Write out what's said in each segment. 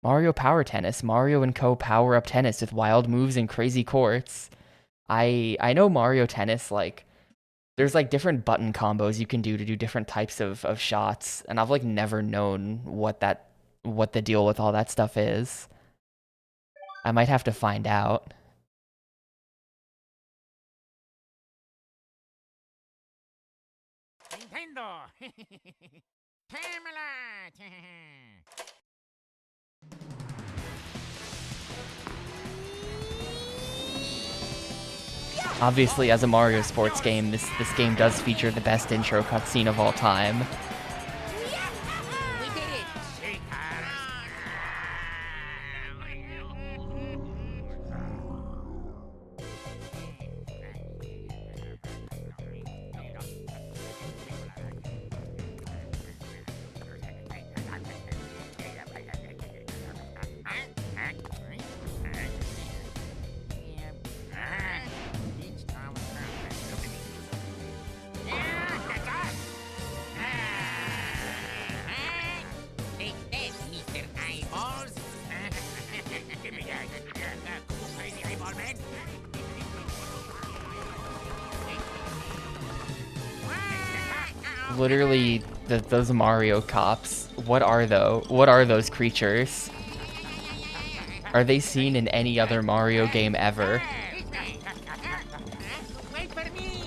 Mario Power Tennis. Mario and Co. Power Up Tennis with wild moves and crazy courts. I know Mario Tennis, like, there's like different button combos you can do to do different types of shots, and I've like never known what the deal with all that stuff is. I might have to find out. Nintendo. Camelot. Obviously, as a Mario sports game, this game does feature the best intro cutscene of all time. We did it. Take that, Mr. Eyeballs. Give me that. Crazy eyeball man. Literally, those Mario cops. What are those creatures? Are they seen in any other Mario game ever? Wait for me.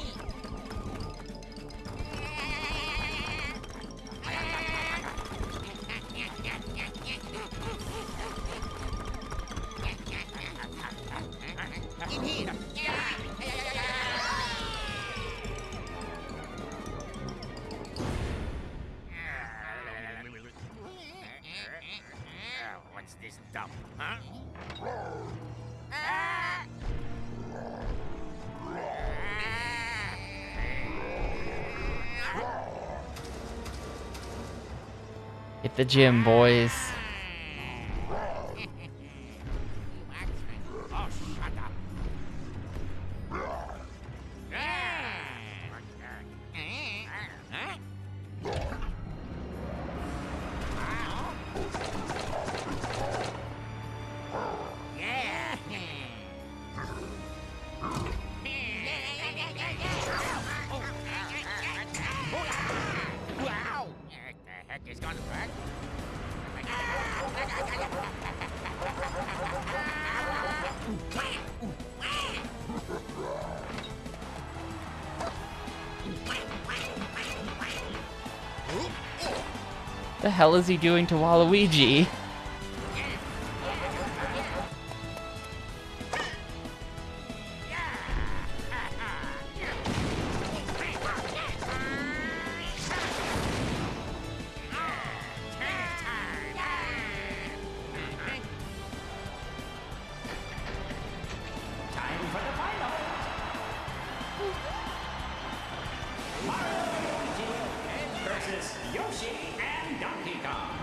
In here. What's this dump, huh? Hit the gym, boys. Oh, shut up. Yeah. Wow. What the heck is going on? The hell is he doing to Waluigi? Time for the final. Mario versus Yoshi and Donkey Kong.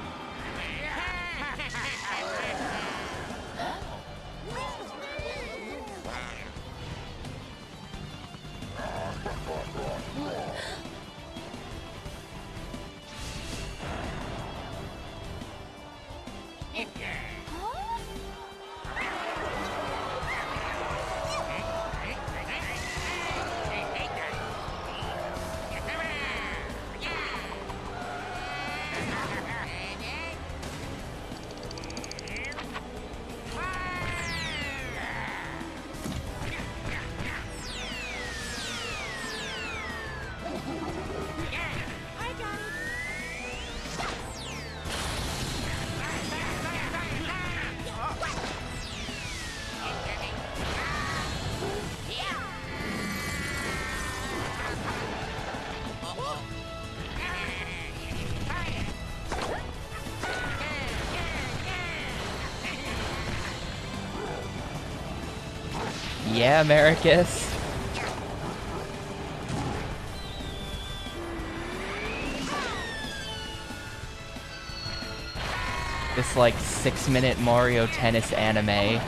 Yeah, Maricus. This like 6-minute Mario Tennis anime.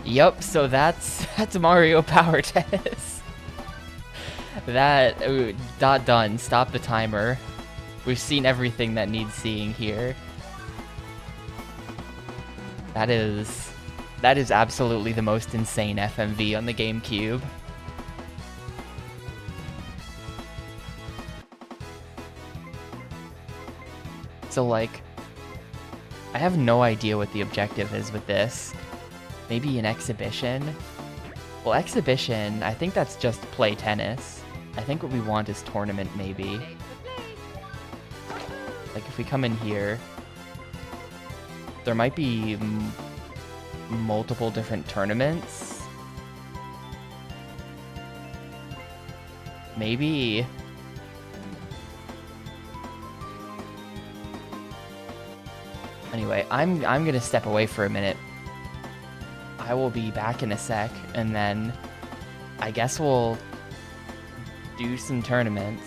Yep, so that's Mario Power Tennis. That dot done. Stop the timer. We've seen everything that needs seeing here. That is absolutely the most insane FMV on the GameCube. So like, I have no idea what the objective is with this. Maybe an exhibition? Well, exhibition, I think that's just play tennis. I think what we want is tournament, maybe. Like, if we come in here, there might be multiple different tournaments. Maybe. Anyway, I'm gonna step away for a minute. I will be back in a sec, and then I guess we'll do some tournaments.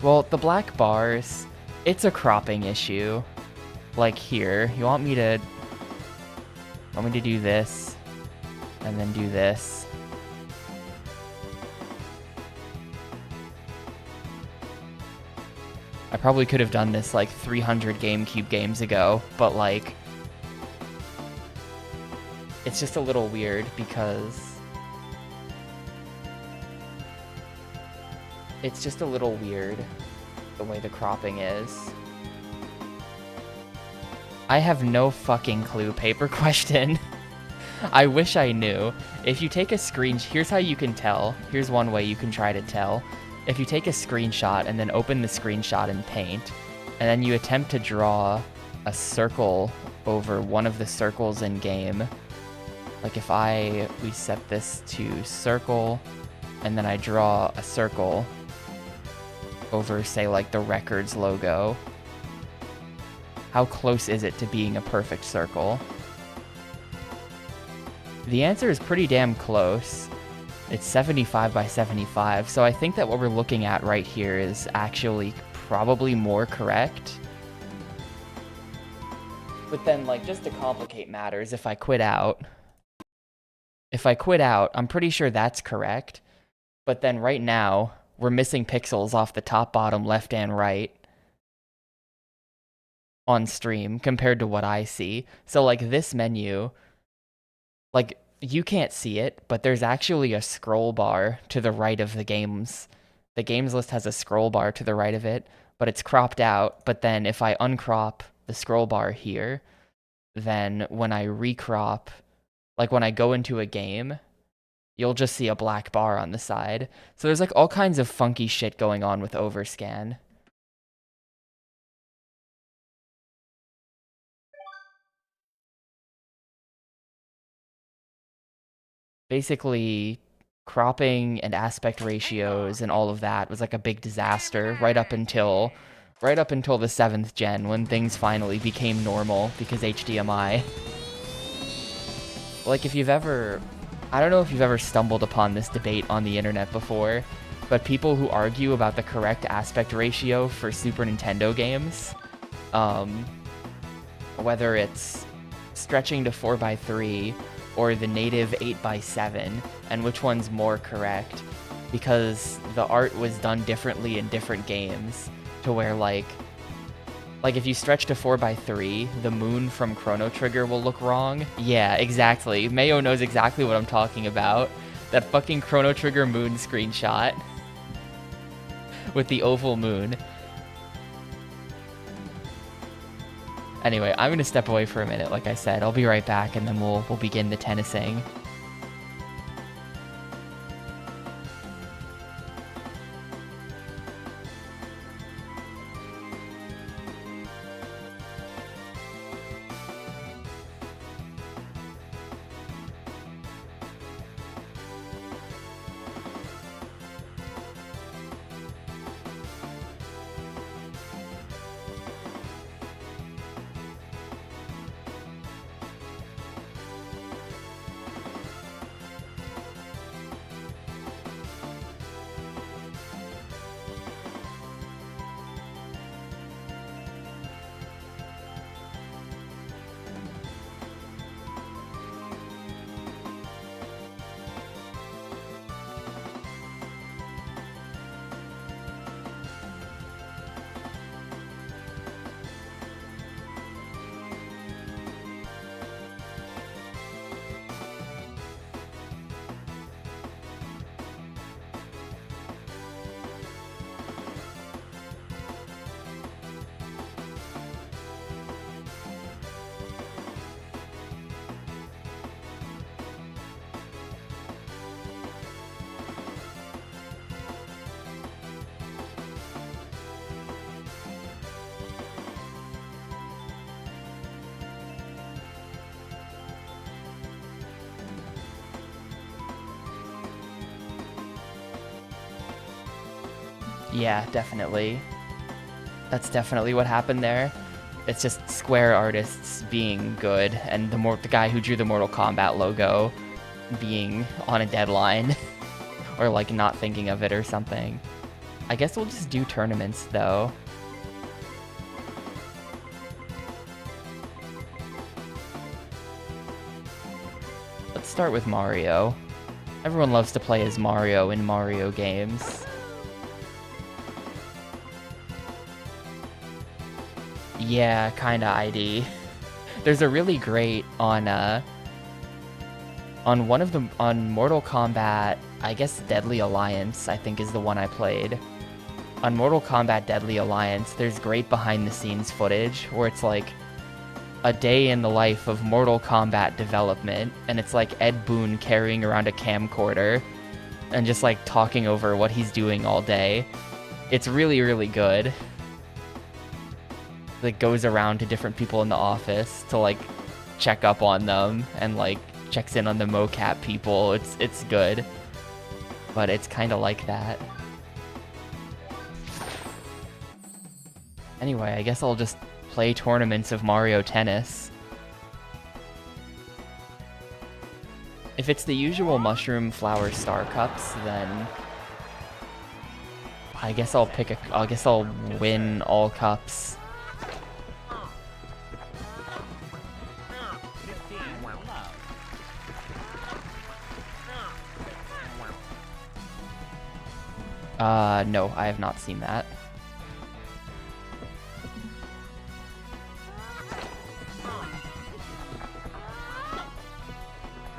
Well, the black bars, it's a cropping issue. Like here, you want me to do this, and then do this. I probably could have done this like 300 GameCube games ago, but like, it's just a little weird because it's just a little weird the way the cropping is. I have no fucking clue, paper question. I wish I knew. If you take a here's how you can tell. Here's one way you can try to tell. If you take a screenshot and then open the screenshot in Paint, and then you attempt to draw a circle over one of the circles in game, like if we set this to circle, and then I draw a circle over, say, like the Records logo, how close is it to being a perfect circle? The answer is pretty damn close. It's 75 by 75, so I think that what we're looking at right here is actually probably more correct. But then, like, just to complicate matters, if I quit out, I'm pretty sure that's correct. But then right now, we're missing pixels off the top, bottom, left, and right on stream compared to what I see. So, like, this menu, like, you can't see it, but there's actually a scroll bar to the right of the games. The games list has a scroll bar to the right of it, but it's cropped out. But then if I uncrop the scroll bar here, then when I recrop, like when I go into a game, you'll just see a black bar on the side. So there's like all kinds of funky shit going on with overscan. Basically, cropping and aspect ratios and all of that was like a big disaster right up until the 7th gen, when things finally became normal because HDMI. Like, if you've ever, I don't know if you've ever stumbled upon this debate on the internet before, but people who argue about the correct aspect ratio for Super Nintendo games, whether it's stretching to 4:3 or the native 8:7, and which one's more correct, because the art was done differently in different games, to where like if you stretch to 4:3, the moon from Chrono Trigger will look wrong. Yeah, exactly. Mayo knows exactly what I'm talking about. That fucking Chrono Trigger moon screenshot with the oval moon. Anyway, I'm gonna step away for a minute, like I said. I'll be right back, and then we'll begin the tennising. Yeah, definitely. That's definitely what happened there. It's just Square artists being good, and the guy who drew the Mortal Kombat logo being on a deadline, or like not thinking of it or something. I guess we'll just do tournaments though. Let's start with Mario. Everyone loves to play as Mario in Mario games. Yeah, kinda ID. There's a really great on Mortal Kombat, I guess Deadly Alliance, I think is the one I played. On Mortal Kombat Deadly Alliance, there's great behind the scenes footage where it's like a day in the life of Mortal Kombat development, and it's like Ed Boon carrying around a camcorder and just like talking over what he's doing all day. It's really, really good. Like goes around to different people in the office to like check up on them and like checks in on the mocap people. It's good, but it's kind of like that. Anyway, I guess I'll just play tournaments of Mario Tennis. If it's the usual Mushroom Flower Star Cups, then I guess I'll win all cups. No, I have not seen that.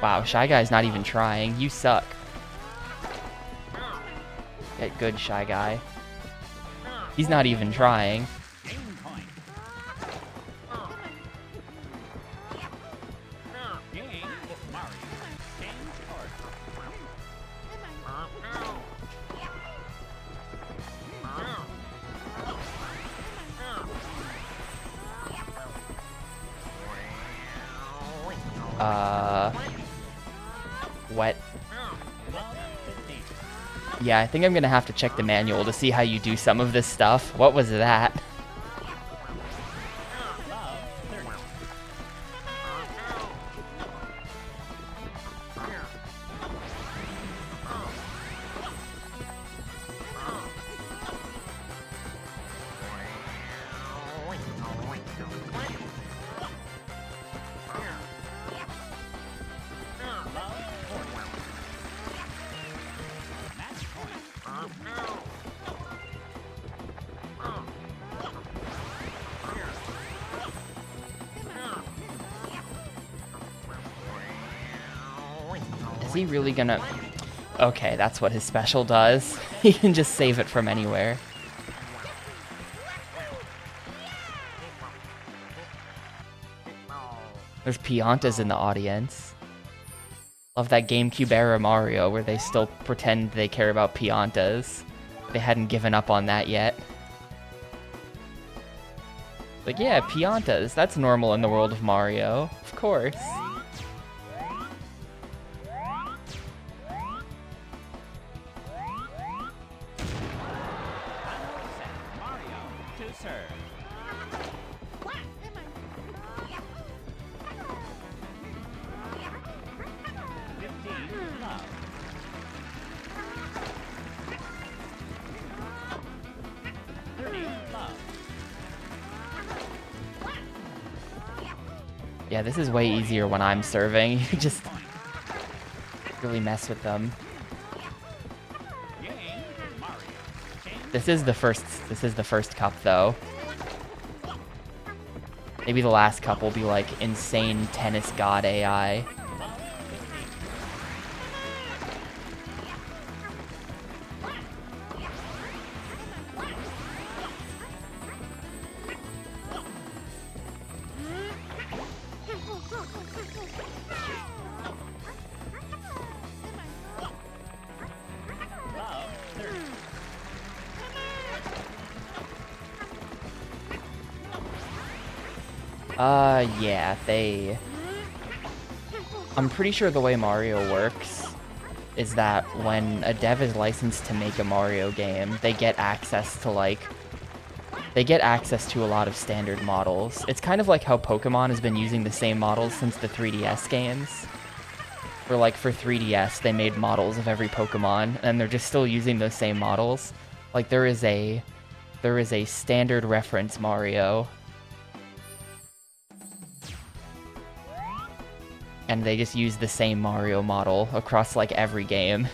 Wow, Shy Guy's not even trying. You suck. Get good, Shy Guy. He's not even trying. What? Yeah, I think I'm gonna have to check the manual to see how you do some of this stuff. What was that? Is he really gonna... Okay, that's what his special does. He can just save it from anywhere. There's Piantas in the audience. Love that GameCube era Mario where they still pretend they care about Piantas. They hadn't given up on that yet. Like, yeah, Piantas, that's normal in the world of Mario. Of course. Yeah, this is way easier when I'm serving. You just really mess with them. This is the first cup though. Maybe the last cup will be like insane tennis god AI. Yeah, I'm pretty sure the way Mario works is that when a dev is licensed to make a Mario game, they get access to a lot of standard models. It's kind of like how Pokemon has been using the same models since the 3DS games. For 3DS, they made models of every Pokemon, and they're just still using those same models. Like, there is a standard reference Mario, and they just use the same Mario model across, like, every game.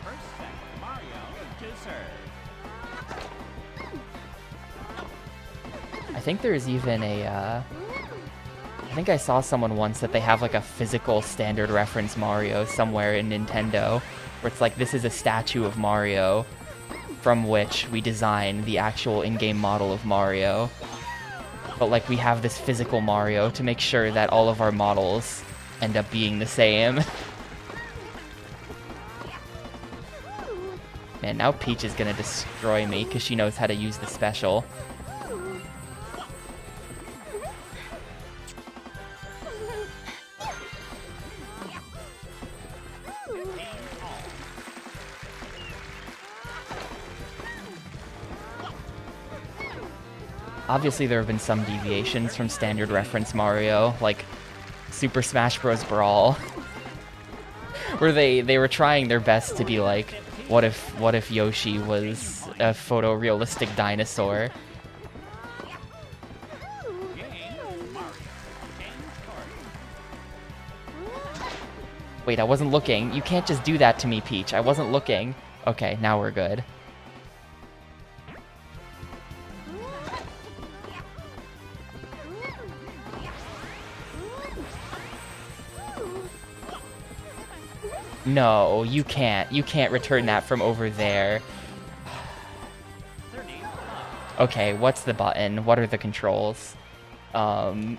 First set, Mario to serve. I think there's even a, I think I saw someone once that they have, like, a physical standard reference Mario somewhere in Nintendo, where it's like, this is a statue of Mario from which we design the actual in-game model of Mario. But, like, we have this physical Mario to make sure that all of our models end up being the same. Man, now Peach is gonna destroy me because she knows how to use the special. Obviously, there have been some deviations from standard reference Mario, like Super Smash Bros. Brawl, where they were trying their best to be like, what if Yoshi was a photorealistic dinosaur? Wait, I wasn't looking. You can't just do that to me, Peach. I wasn't looking. Okay, now we're good. No, you can't. You can't return that from over there. Okay, what's the button? What are the controls? Controller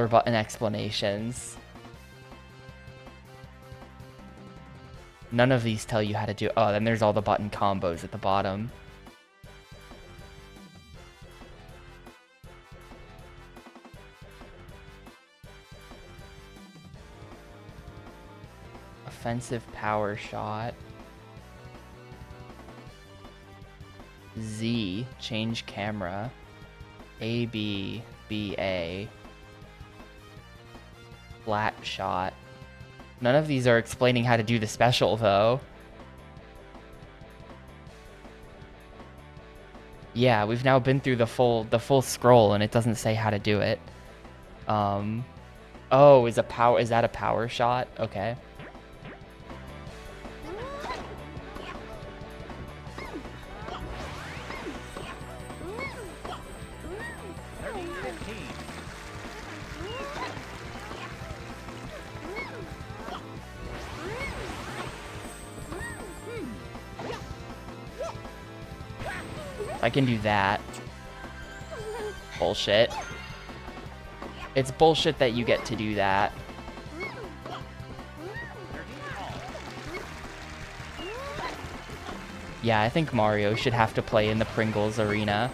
button explanations. None of these tell you how to do... Oh, then there's all the button combos at the bottom. Offensive power shot. Z, change camera. A, B, B, A. Flat shot. None of these are explaining how to do the special, though. Yeah, we've now been through the full scroll, and it doesn't say how to do it. Oh, is that a power shot? Okay. I can do that. Bullshit. It's bullshit that you get to do that. Yeah, I think Mario should have to play in the Pringles arena.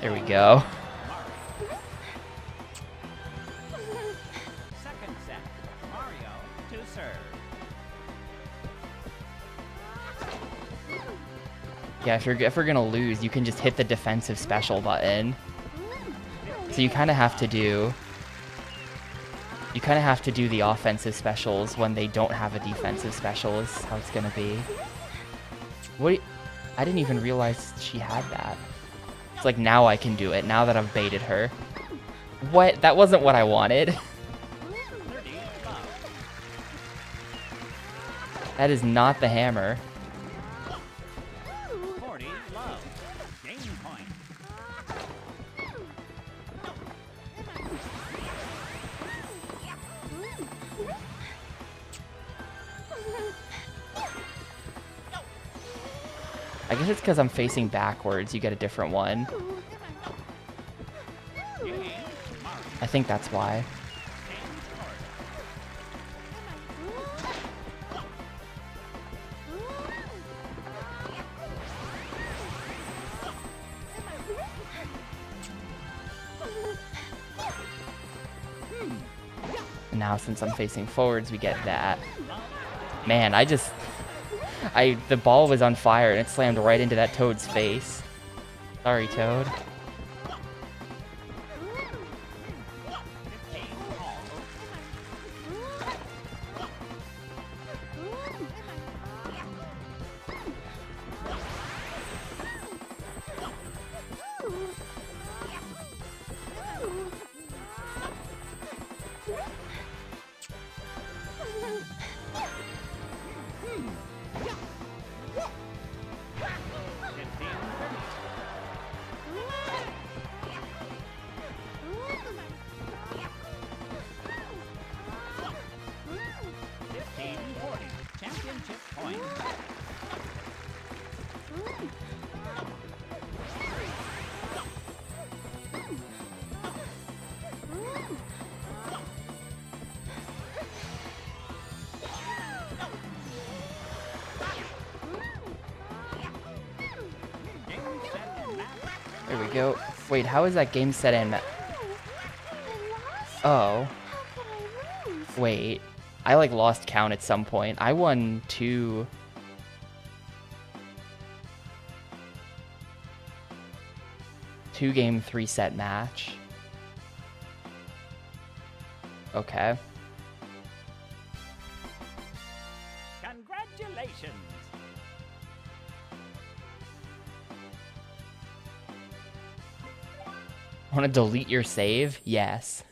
There we go. Second set, Mario to serve. Yeah, if we're gonna lose, you can just hit the defensive special button. So you kind of have to do... You kind of have to do the offensive specials when they don't have a defensive special is how it's gonna be. What? I didn't even realize she had that. It's like, now I can do it, now that I've baited her. What? That wasn't what I wanted. That is not the hammer. 40 love. Game point. I guess it's because I'm facing backwards. You get a different one. I think that's why. Now since I'm facing forwards, we get that. Man, the ball was on fire and it slammed right into that Toad's face. Sorry, Toad. There we go. Wait, how is that game set and Oh. Wait. I like lost count at some point. I won 2 game 3-set match. Okay. Congratulations. Want to delete your save? Yes.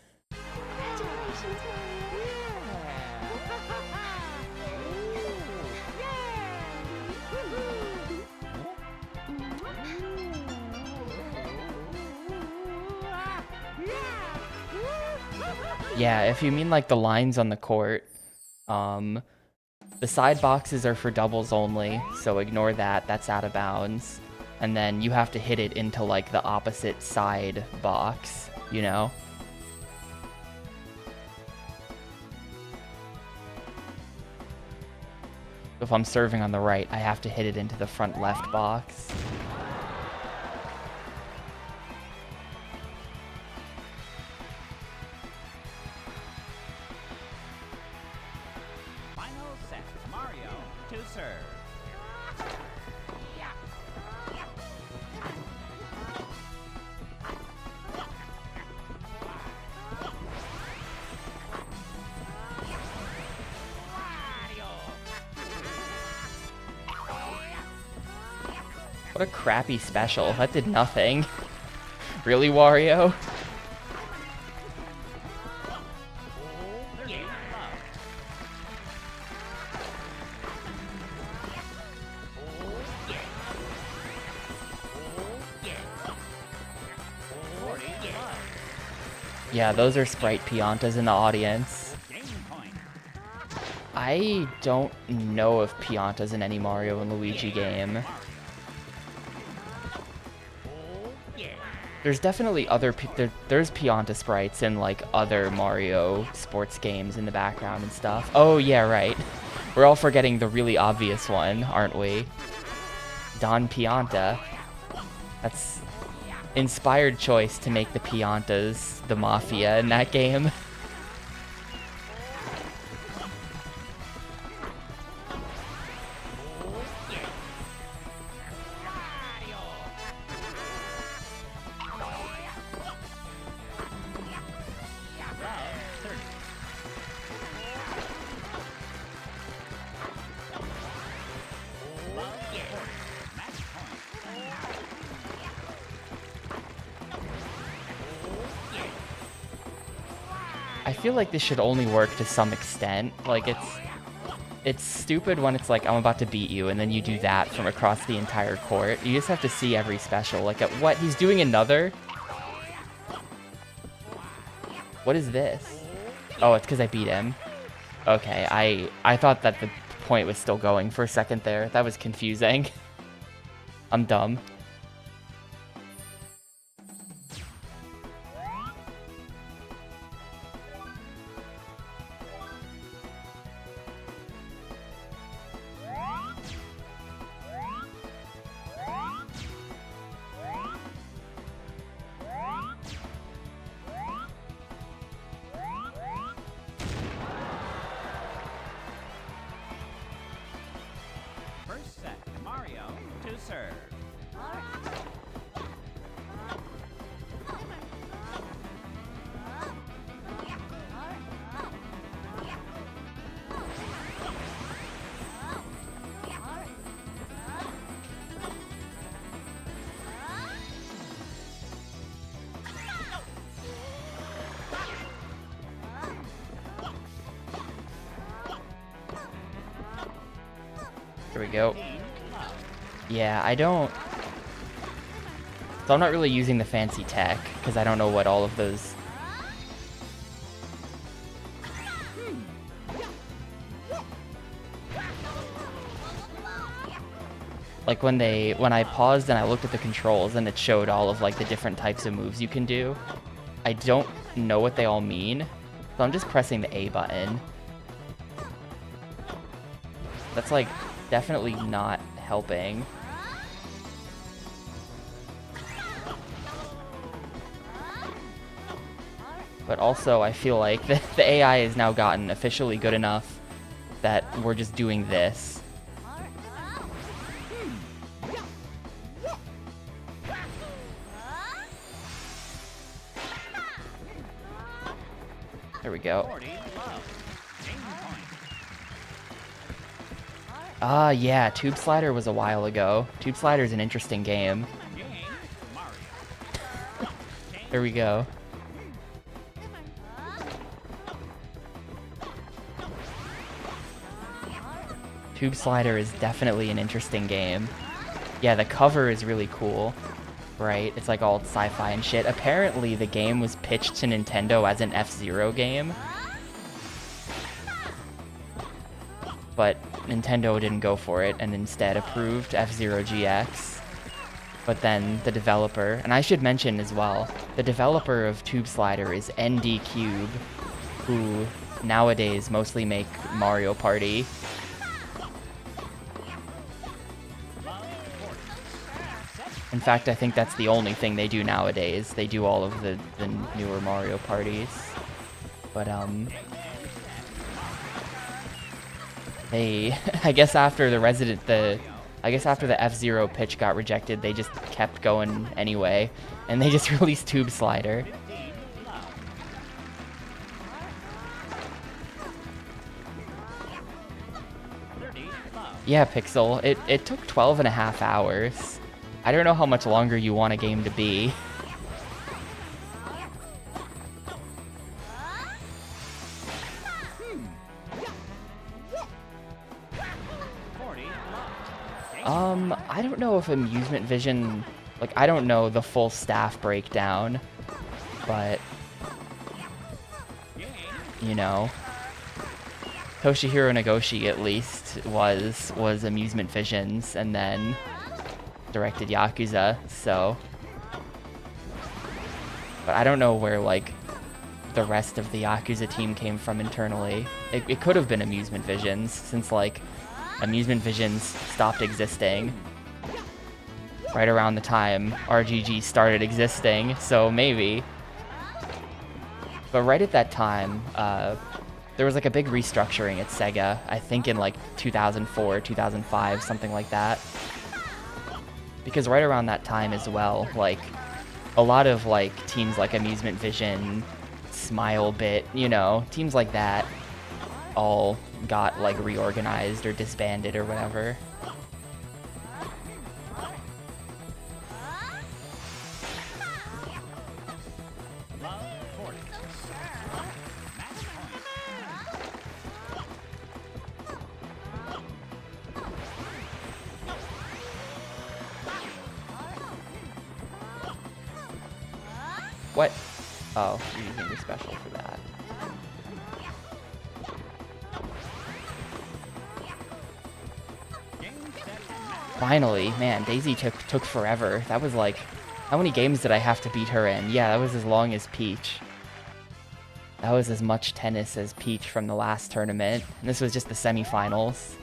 Yeah, if you mean like the lines on the court, the side boxes are for doubles only, so ignore that, that's out of bounds. And then you have to hit it into like the opposite side box, you know? If I'm serving on the right, I have to hit it into the front left box. Final set. Mario to serve. What a crappy special. That did nothing. Really, Wario? Yeah, those are Sprite Piantas in the audience. I don't know of Piantas in any Mario and Luigi game. There's definitely there's Pianta sprites in like other Mario sports games in the background and stuff. Oh yeah, right. We're all forgetting the really obvious one, aren't we? Don Pianta. That's inspired choice to make the Piantas the Mafia in that game. I feel like this should only work to some extent. Like, it's stupid when it's like, I'm about to beat you, and then you do that from across the entire court. You just have to see every special. Like, what? He's doing another? What is this? Oh, it's because I beat him. Okay, I thought that the point was still going for a second there. That was confusing. I'm dumb. First set, Mario to serve. Here we go. Yeah, I don't... So I'm not really using the fancy tech, because I don't know what all of those... Like when I paused and I looked at the controls and it showed all of like the different types of moves you can do. I don't know what they all mean, so I'm just pressing the A button. That's like definitely not helping. But also I feel like the AI has now gotten officially good enough that we're just doing this. There we go. Yeah, Tube Slider was a while ago. Tube Slider is an interesting game. There we go. Tube Slider is definitely an interesting game. Yeah, the cover is really cool, right? It's like all sci-fi and shit. Apparently, the game was pitched to Nintendo as an F-Zero game, but Nintendo didn't go for it and instead approved F-Zero GX. But then the developer, and I should mention as well, the developer of Tube Slider is ND Cube, who nowadays mostly make Mario Party. In fact, I think that's the only thing they do nowadays. They do all of the newer Mario parties. But, I guess after the F-Zero pitch got rejected, they just kept going anyway, and they just released Tube Slider. Yeah, Pixel, it took 12.5 hours. I don't know how much longer you want a game to be. I don't know if Amusement Vision, like, I don't know the full staff breakdown, but, you know, Toshihiro Nagoshi at least was Amusement Vision's, and then directed Yakuza, so. But I don't know where, like, the rest of the Yakuza team came from internally. It could have been Amusement Vision's, since, like, Amusement Visions stopped existing right around the time RGG started existing, so maybe. But right at that time, there was like a big restructuring at Sega, I think in like 2004, 2005, something like that. Because right around that time as well, like, a lot of like teams like Amusement Vision, Smilebit, you know, teams like that all got like reorganized or disbanded or whatever. What? Oh, you're using your special for that. Finally, man, Daisy took forever. That was like, how many games did I have to beat her in? Yeah, that was as long as Peach. That was as much tennis as Peach from the last tournament. And this was just the semifinals.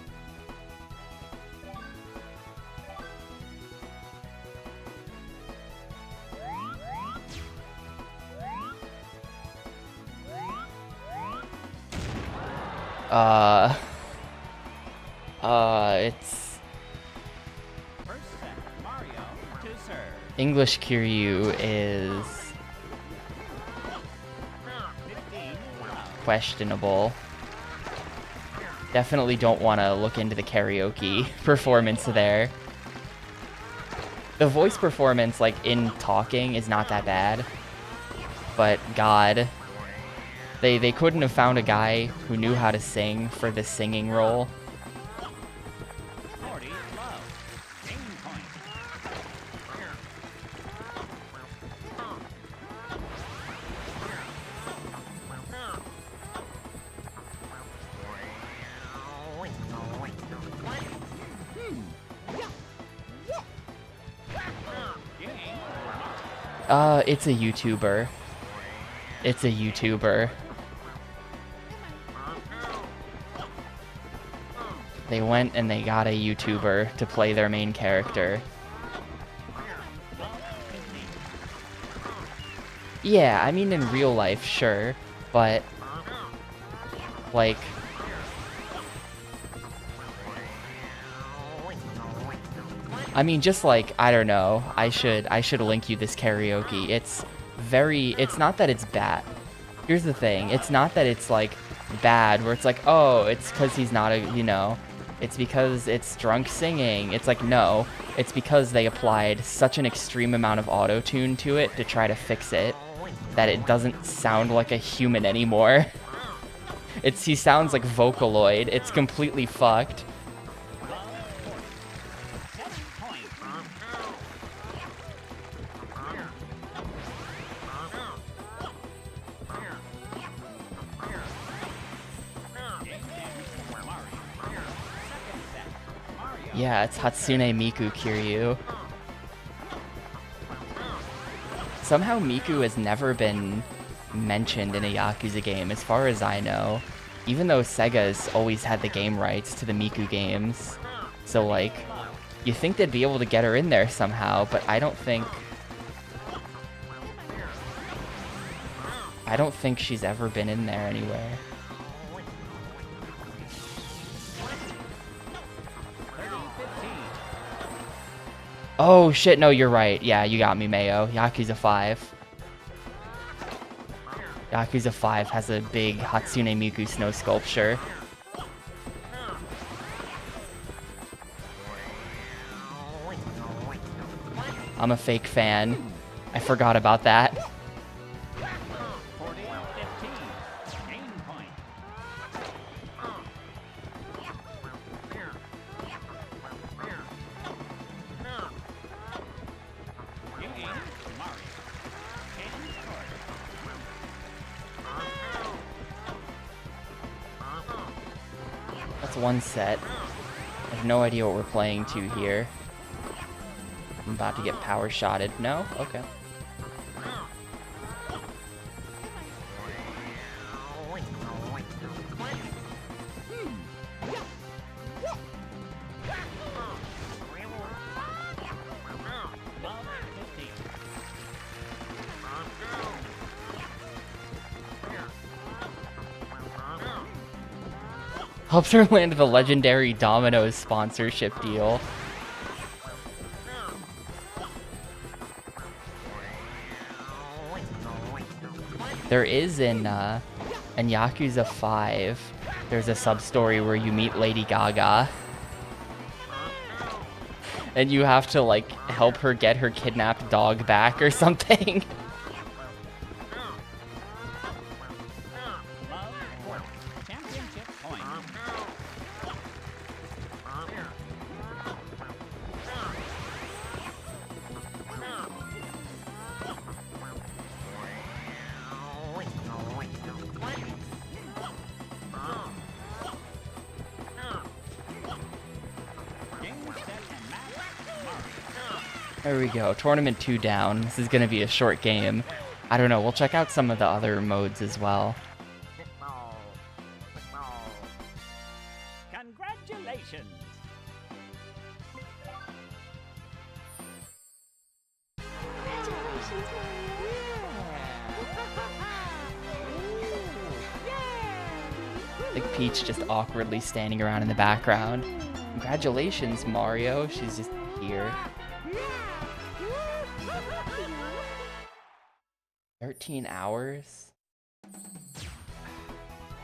It's First set, Mario to serve. English Kiryu is 15 questionable. Definitely don't want to look into the karaoke performance there. The voice performance, like, in talking is not that bad. But, God. They couldn't have found a guy who knew how to sing for the singing role. 40 low. Game point. It's a YouTuber. It's a YouTuber. They went and they got a YouTuber to play their main character. Yeah, I mean in real life, sure, but like I mean just like, I don't know, I should link you this karaoke. It's not that it's bad. Here's the thing, it's not that it's like bad where it's like, oh, it's because he's not a, you know, it's because it's drunk singing. It's like, no, it's because they applied such an extreme amount of auto-tune to it to try to fix it that it doesn't sound like a human anymore. He sounds like Vocaloid. It's completely fucked. Yeah, it's Hatsune Miku Kiryu. Somehow Miku has never been mentioned in a Yakuza game, as far as I know. Even though Sega's always had the game rights to the Miku games. So, like, you think they'd be able to get her in there somehow, but I don't think she's ever been in there anywhere. Oh shit, no, you're right. Yeah, you got me, Mayo. Yakuza 5. Yakuza 5 has a big Hatsune Miku snow sculpture. I'm a fake fan. I forgot about that. 40 15. Game point. That's one set. I have no idea what we're playing to here. I'm about to get power shotted. No? Okay. Helps her land the legendary Domino's sponsorship deal. There is in Yakuza 5, there's a sub-story where you meet Lady Gaga. And you have to, like, help her get her kidnapped dog back or something. Championship point. Game, set, and match. There we go. Tournament 2 down. This is going to be a short game. I don't know. We'll check out some of the other modes as well. Football. Football. Congratulations. Like Peach just awkwardly standing around in the background. Congratulations, Mario. She's just here. 13 hours?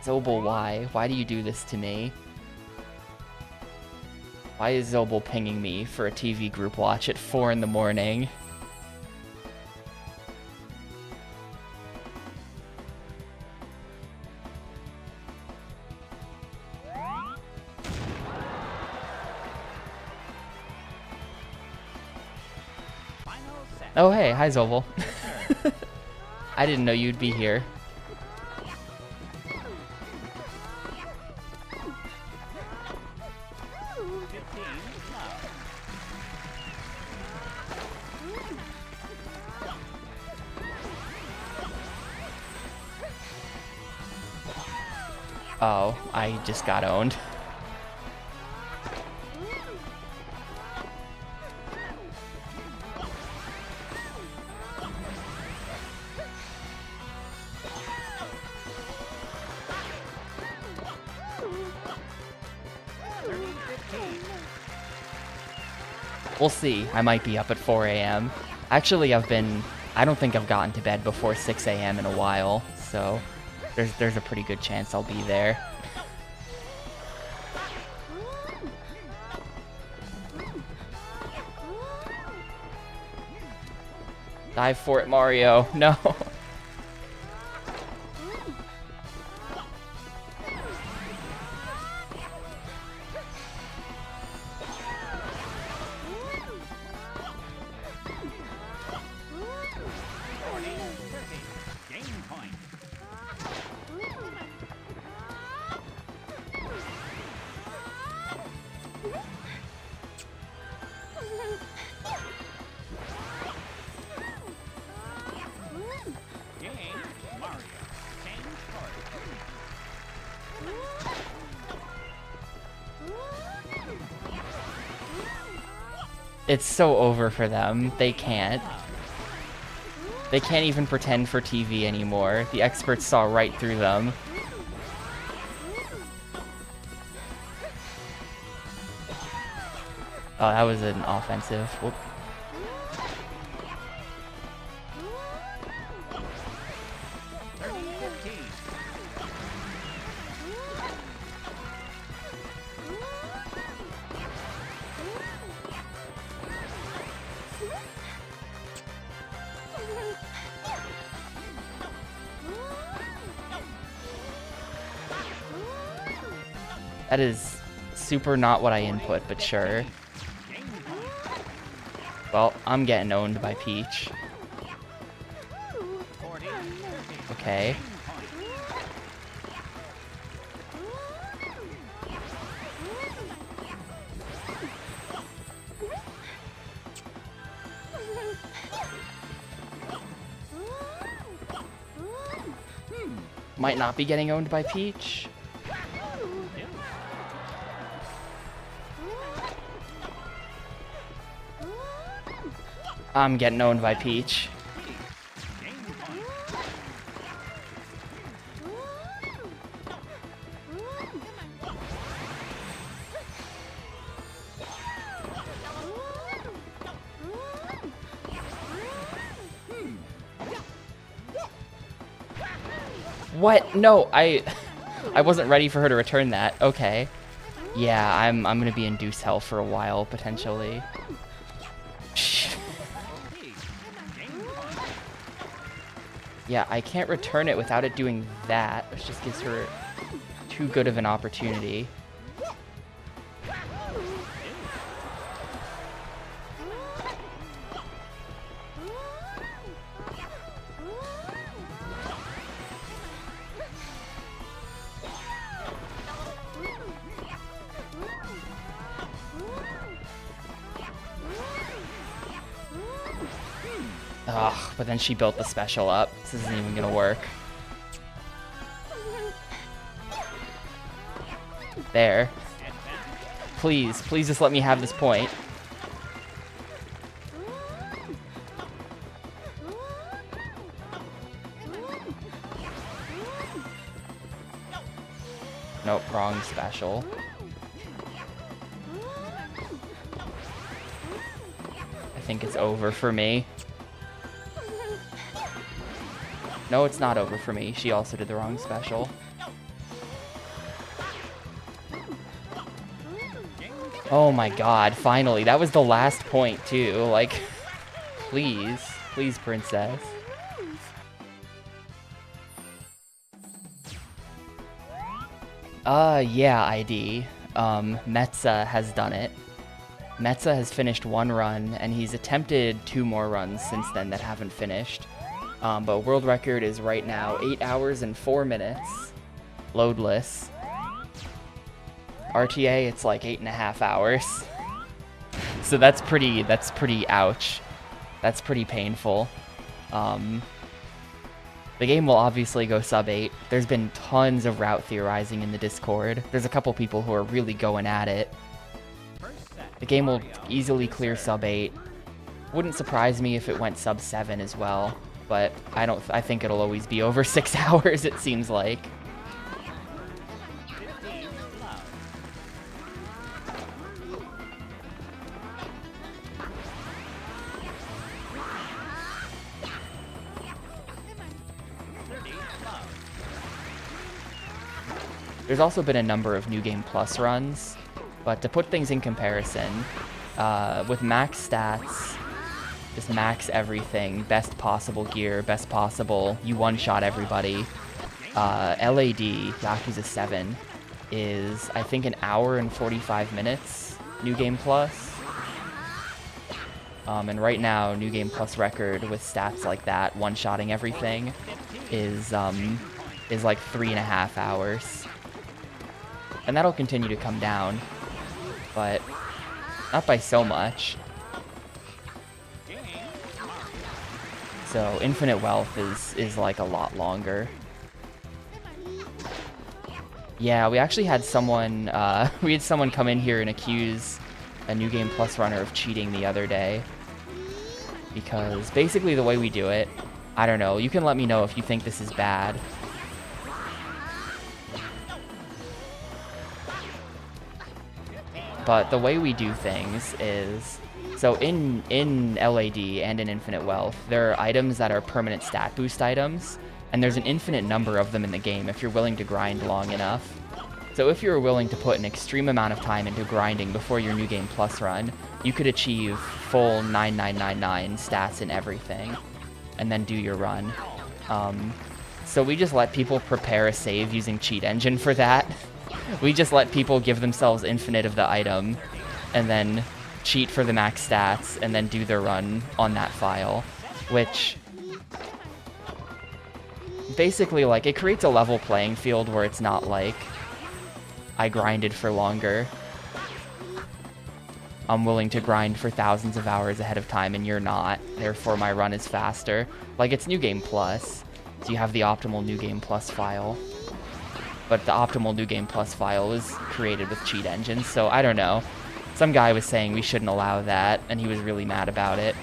Zobel, why? Why do you do this to me? Why is Zobel pinging me for a TV group watch at 4 in the morning? Oh hey, hi Zobel. I didn't know you'd be here. Oh, I just got owned. We'll see. I might be up at 4 a.m. Actually, I don't think I've gotten to bed before 6 a.m. in a while, so there's a pretty good chance I'll be there. Dive for it, Mario. No. It's so over for them. They can't. They can't even pretend for TV anymore. The experts saw right through them. Oh, that was an offensive. Whoop. That is super not what I input, but sure. Well, I'm getting owned by Peach. Okay. Might not be getting owned by Peach. I'm getting owned by Peach. What? No, I wasn't ready for her to return that. Okay. Yeah, I'm gonna be in deuce hell for a while, potentially. Yeah, I can't return it without it doing that, which just gives her too good of an opportunity. Ugh, but then she built the special up. This isn't even gonna work. There. Please, please just let me have this point. Nope, wrong special. I think it's over for me. No, it's not over for me. She also did the wrong special. Oh my god, finally. That was the last point, too. Like, please. Please, princess. Yeah, ID. Metza has done it. Metza has finished one run, and he's attempted 2 more runs since then that haven't finished. But world record is right now 8 hours and 4 minutes. Loadless. RTA, it's like 8.5 hours. So that's pretty ouch. That's pretty painful. The game will obviously go sub 8. There's been tons of route theorizing in the Discord. There's a couple people who are really going at it. The game will easily clear sub 8. Wouldn't surprise me if it went sub 7 as well, but I think it'll always be over 6 hours, it seems like. There's also been a number of New Game Plus runs, but to put things in comparison, with max stats, just max everything, best possible gear, best possible, you one-shot everybody. LAD, Yakuza 7, is, I think, 1 hour and 45 minutes, New Game Plus. And right now, New Game Plus record with stats like that, one-shotting everything, is like 3.5 hours. And that'll continue to come down, but not by so much. So Infinite Wealth is like a lot longer. Yeah, we actually had someone come in here and accuse a New Game Plus runner of cheating the other day. Because basically the way we do it, I don't know, you can let me know if you think this is bad. But the way we do things is, so in LAD and in Infinite Wealth, there are items that are permanent stat boost items, and there's an infinite number of them in the game if you're willing to grind long enough. So if you're willing to put an extreme amount of time into grinding before your New Game Plus run, you could achieve full 9999 stats and everything, and then do your run. So we just let people prepare a save using Cheat Engine for that. We just let people give themselves infinite of the item, and then cheat for the max stats, and then do their run on that file, which basically, like, it creates a level playing field where it's not like, I grinded for longer. I'm willing to grind for thousands of hours ahead of time, and you're not, therefore my run is faster. Like, it's New Game Plus, so you have the optimal New Game Plus file. But the optimal New Game Plus file is created with cheat engines, so I don't know. Some guy was saying we shouldn't allow that, and he was really mad about it.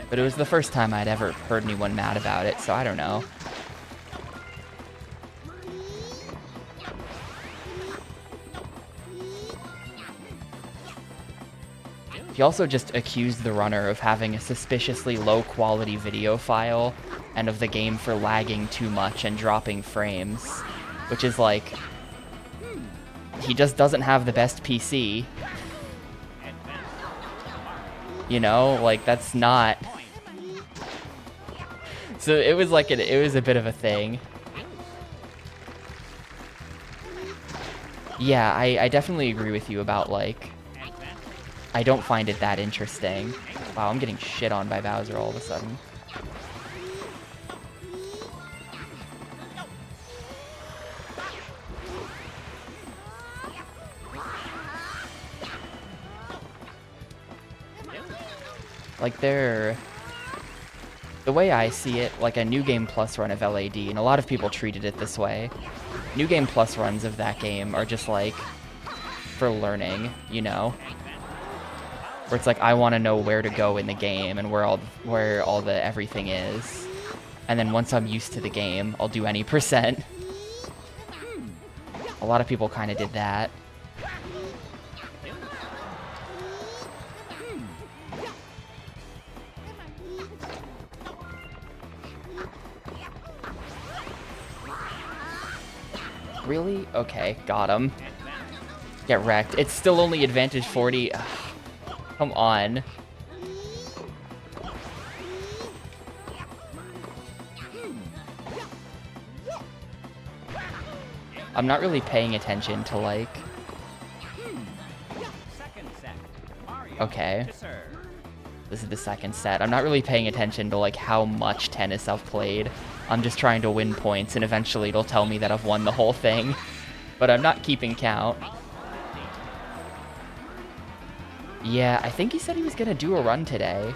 But it was the first time I'd ever heard anyone mad about it, so I don't know. He also just accused the runner of having a suspiciously low-quality video file, and of the game for lagging too much and dropping frames, which is like, he just doesn't have the best PC. You know, like, that's not... So it was like, it was a bit of a thing. Yeah, I definitely agree with you about, like, I don't find it that interesting. Wow, I'm getting shit on by Bowser all of a sudden. Like, the way I see it, like a New Game Plus run of LAD, and a lot of people treated it this way, New Game Plus runs of that game are just like for learning, you know? Where it's like, I want to know where to go in the game and where all the everything is. And then once I'm used to the game, I'll do any percent. A lot of people kind of did that. Really? Okay, got him. Get wrecked. It's still only advantage 40. Ugh, come on. I'm not really paying attention to, like... Okay. This is the second set. I'm not really paying attention to, like, how much tennis I've played. I'm just trying to win points, and eventually it'll tell me that I've won the whole thing. But I'm not keeping count. Yeah, I think he said he was gonna do a run today.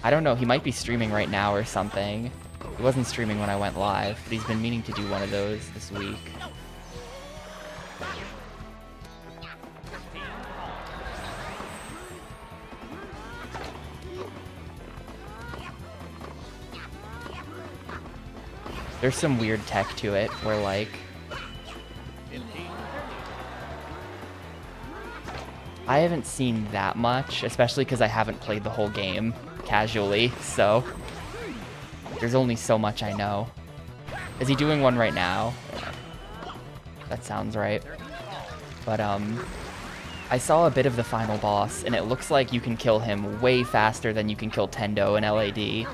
I don't know, he might be streaming right now or something. He wasn't streaming when I went live, but he's been meaning to do one of those this week. There's some weird tech to it where, like, I haven't seen that much, especially because I haven't played the whole game casually, so there's only so much I know. Is he doing one right now? That sounds right. But, I saw a bit of the final boss, and it looks like you can kill him way faster than you can kill Tendo in LAD.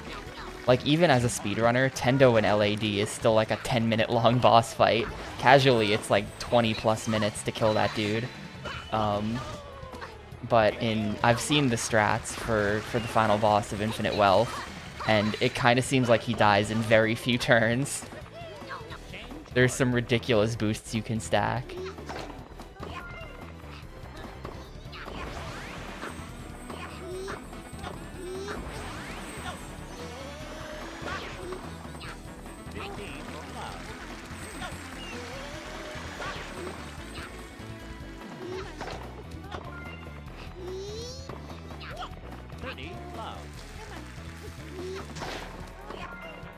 Like, even as a speedrunner, Tendo in LAD is still like a 10-minute long boss fight. Casually, it's like 20 plus minutes to kill that dude. But I've seen the strats for the final boss of Infinite Wealth, and it kind of seems like he dies in very few turns. There's some ridiculous boosts you can stack.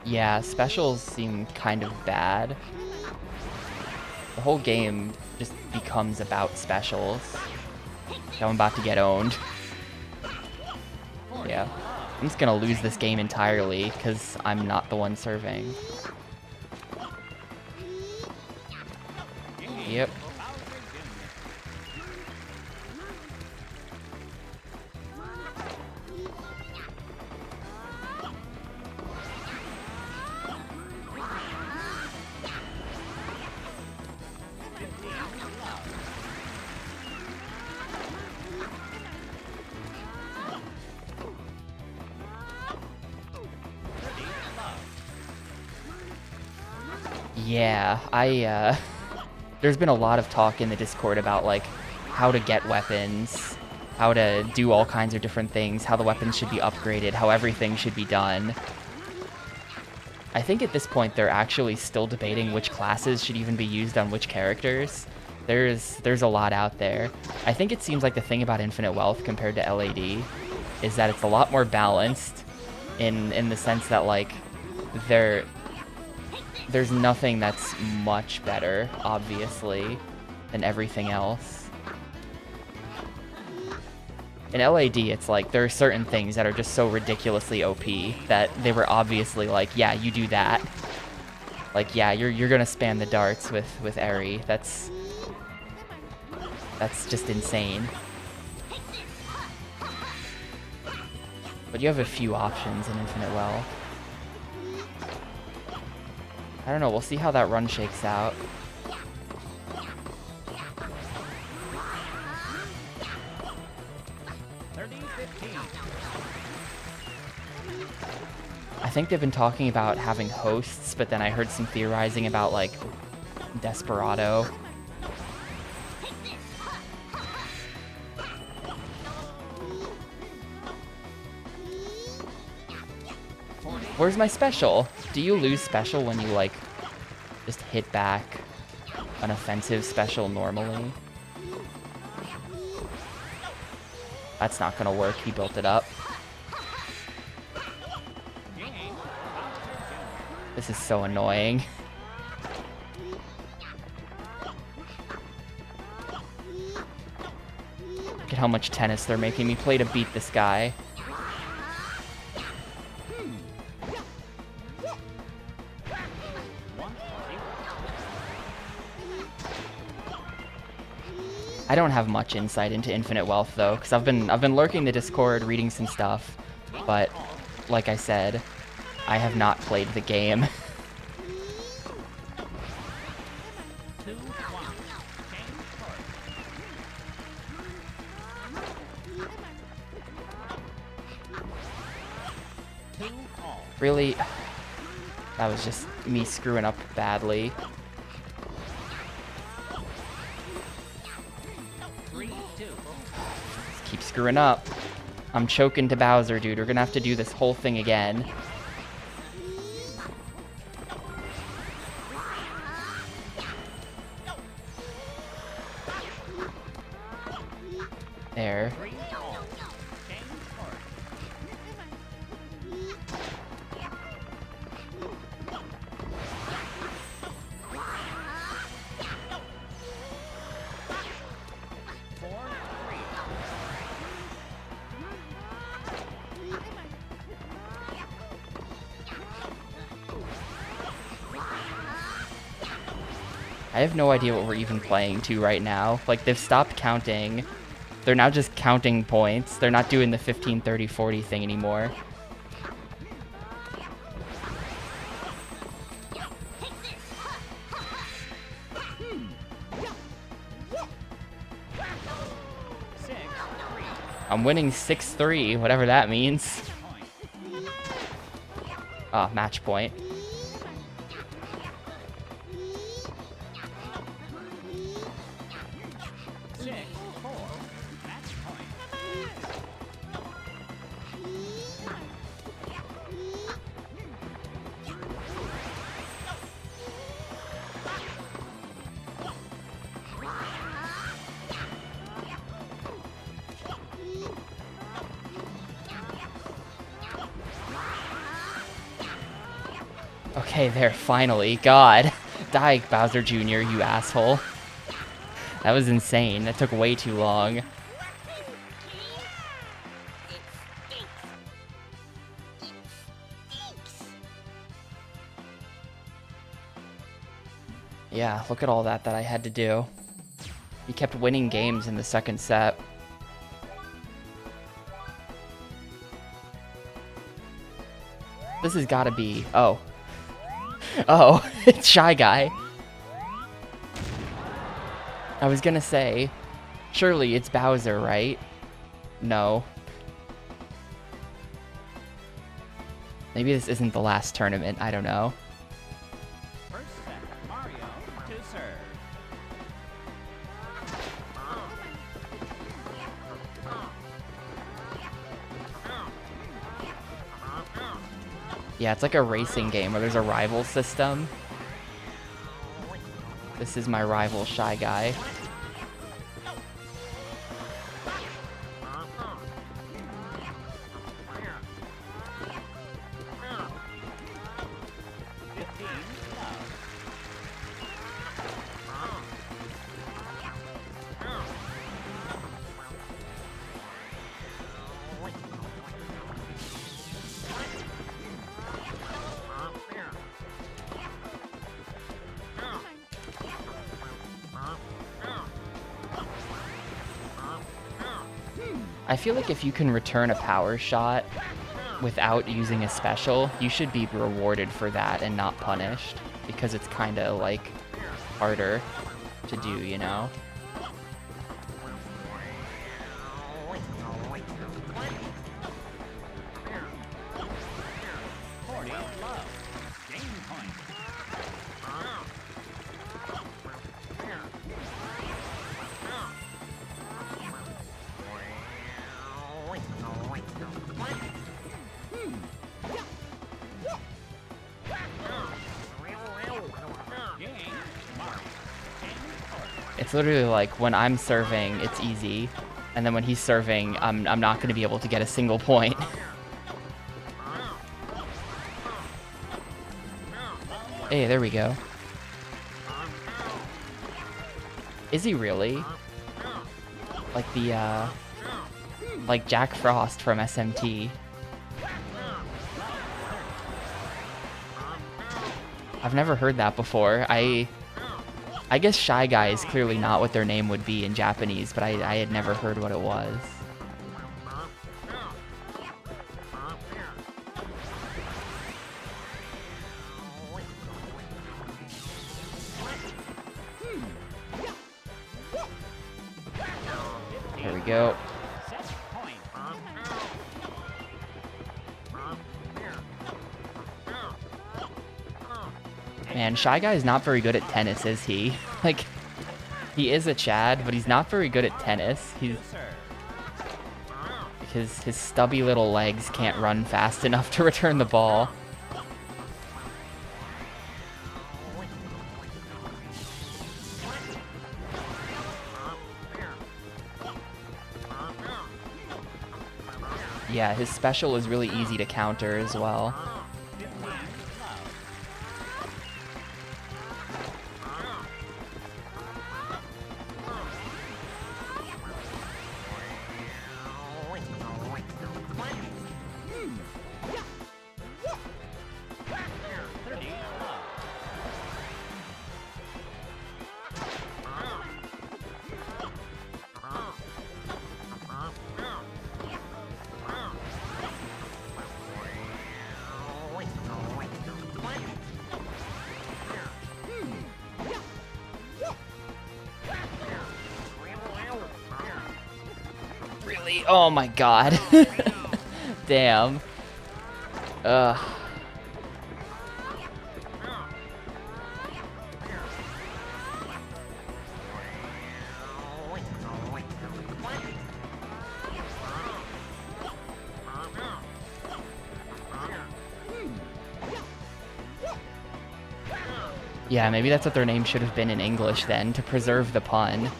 Yeah, specials seem kind of bad. The whole game just becomes about specials. So I'm about to get owned. Yeah. I'm just gonna lose this game entirely, because I'm not the one serving. Yep. Yeah, there's been a lot of talk in the Discord about, like, how to get weapons, how to do all kinds of different things, how the weapons should be upgraded, how everything should be done. I think at this point they're actually still debating which classes should even be used on which characters. There's a lot out there. I think it seems like the thing about Infinite Wealth compared to LAD is that it's a lot more balanced in the sense that, like, there's nothing that's much better, obviously, than everything else. In LAD, it's like there are certain things that are just so ridiculously OP that they were obviously like, yeah, you do that. Like, yeah, you're gonna spam the darts with Eri. That's just insane. But you have a few options in Infinite Wealth. I don't know, we'll see how that run shakes out. I think they've been talking about having hosts, but then I heard some theorizing about, like, Desperado. Where's my special? Do you lose special when you, like, just hit back an offensive special normally? That's not gonna work. He built it up. This is so annoying. Look at how much tennis they're making me play to beat this guy. I don't have much insight into Infinite Wealth though, because I've been lurking the Discord, reading some stuff, but like I said, I have not played the game. Really? That was just me screwing up badly. Just keep screwing up. I'm choking to Bowser, dude. We're gonna have to do this whole thing again. There. I have no idea what we're even playing to right now. Like, they've stopped counting. They're now just counting points. They're not doing the 15, 30, 40 thing anymore. I'm winning 6-3, whatever that means. Ah, match point. Okay, there, finally. God. Die, Bowser Jr., you asshole. That was insane. That took way too long. Yeah, look at all that I had to do. He kept winning games in the second set. This has gotta be... Oh. Oh, it's Shy Guy. I was gonna say, surely it's Bowser, right? No. Maybe this isn't the last tournament, I don't know. First set, Mario to serve. Yeah, it's like a racing game where there's a rival system. This is my rival, Shy Guy. I feel like if you can return a power shot without using a special, you should be rewarded for that and not punished, because it's kind of like harder to do, you know? It's literally like when I'm serving, it's easy. And then when he's serving, I'm not going to be able to get a single point. Hey, there we go. Is he really? Like the, like Jack Frost from SMT. I've never heard that before. I guess Shy Guy is clearly not what their name would be in Japanese, but I had never heard what it was. There we go. Man, Shy Guy is not very good at tennis, is he? Like, he is a Chad, but he's not very good at tennis. Because his stubby little legs can't run fast enough to return the ball. Yeah, his special is really easy to counter as well. Really? Oh my god. Damn. Ugh. Yeah, maybe that's what their name should have been in English then, to preserve the pun.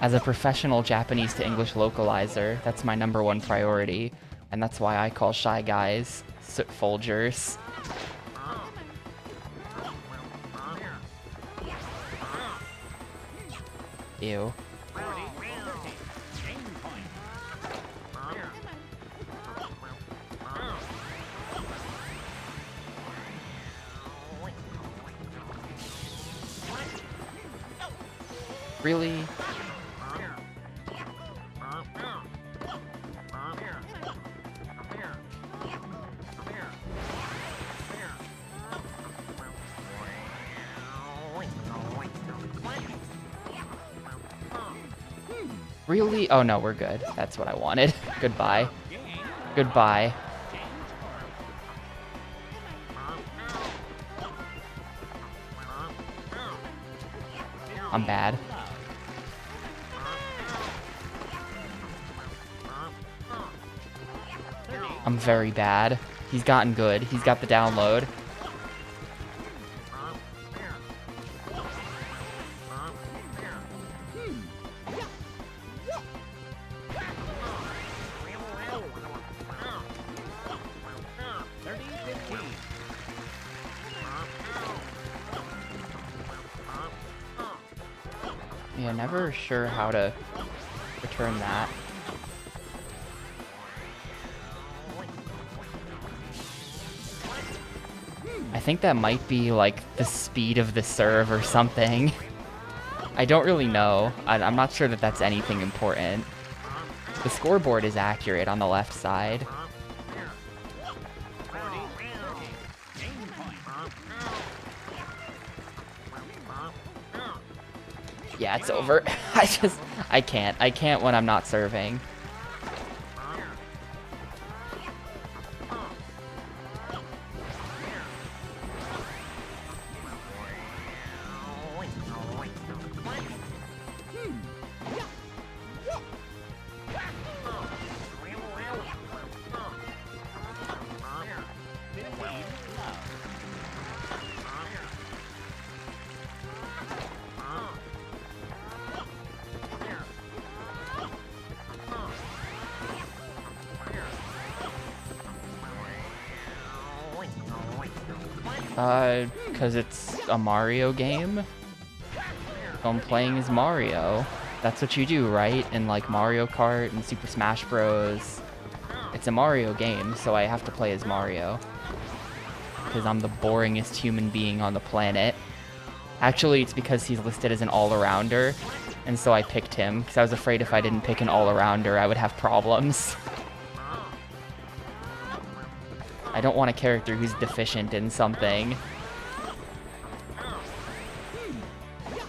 As a professional Japanese to English localizer, that's my #1 priority, and that's why I call Shy Guys Soot Folgers. Ew. Really? Really? Oh no, we're good. That's what I wanted. Goodbye. Goodbye. I'm bad. I'm very bad. He's gotten good. He's got the download. Yeah, never sure how to return that. I think that might be like the speed of the serve or something. I don't really know. I'm not sure that that's anything important. The scoreboard is accurate on the left side. Yeah, it's over. I can't when I'm not serving. Because it's a Mario game. So I'm playing as Mario. That's what you do, right? In like Mario Kart and Super Smash Bros. It's a Mario game, so I have to play as Mario. Because I'm the boringest human being on the planet. Actually, it's because he's listed as an all-arounder, and so I picked him, because I was afraid if I didn't pick an all-arounder, I would have problems. I don't want a character who's deficient in something.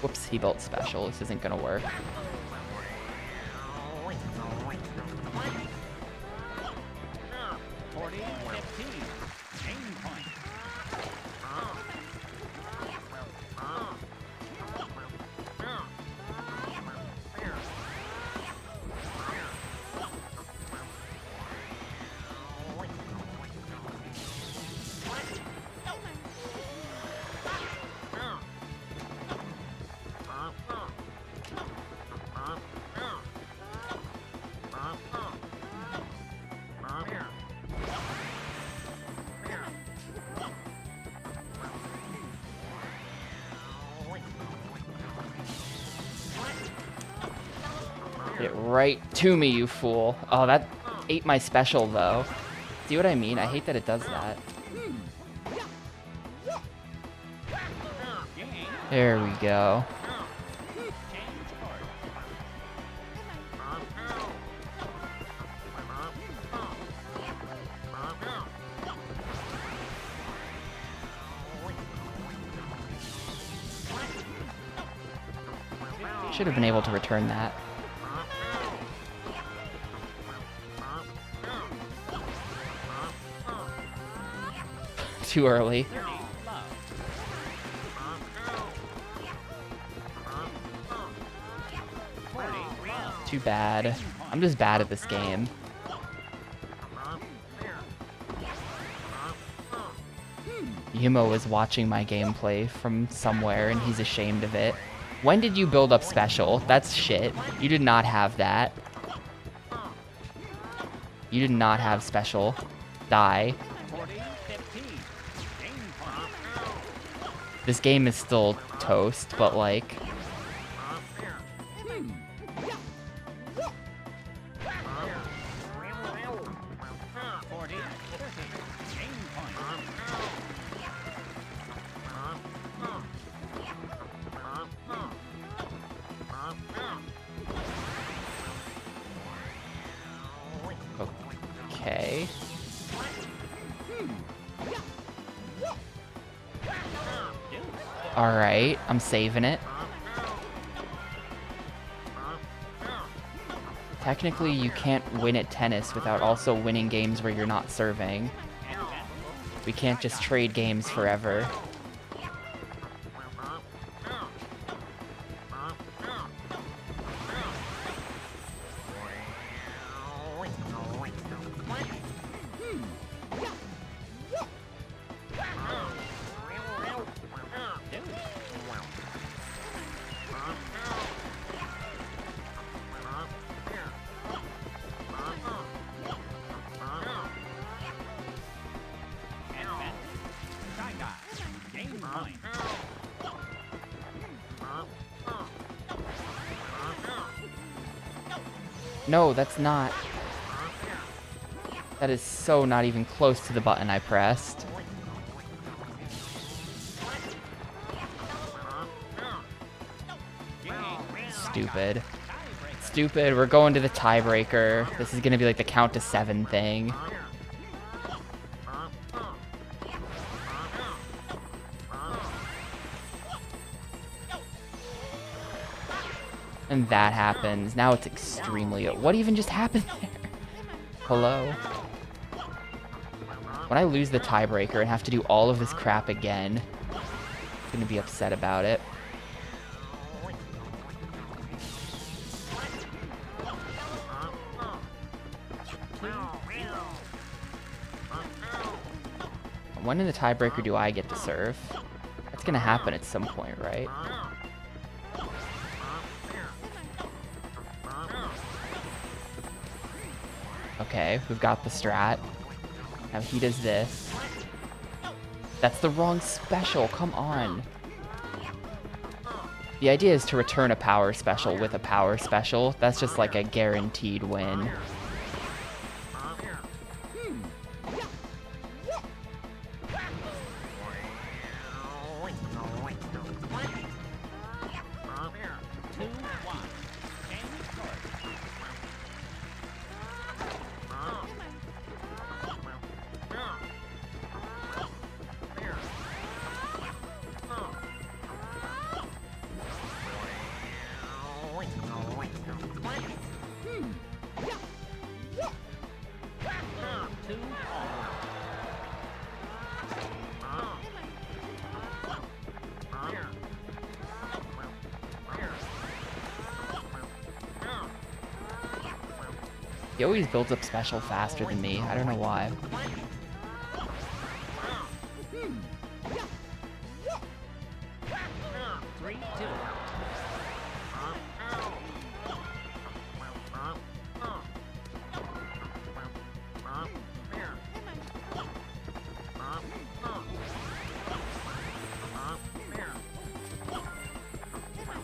Whoops, he built special. This isn't gonna work. 40-15. Game point. Get right to me, you fool. Oh, that ate my special, though. See what I mean? I hate that it does that. There we go. Should have been able to return that. Too early. Too bad. I'm just bad at this game. Yumo is watching my gameplay from somewhere and he's ashamed of it. When did you build up special? That's shit. You did not have that. You did not have special. Die. 40-15. Game point. This game is still toast, but like... Okay. Alright, I'm saving it. Technically, you can't win at tennis without also winning games where you're not serving. We can't just trade games forever. Game point. No, that's not. That is so not even close to the button I pressed. Stupid. Stupid. We're going to the tiebreaker. This is going to be like the count to 7 thing. And that happens. Now it's extremely... What even just happened there? Hello? When I lose the tiebreaker and have to do all of this crap again, I'm gonna be upset about it. When in the tiebreaker do I get to serve? That's gonna happen at some point, right? Okay, we've got the strat. Now he does this. That's the wrong special, come on. The idea is to return a power special with a power special. That's just like a guaranteed win. He always builds up special faster than me. I don't know why.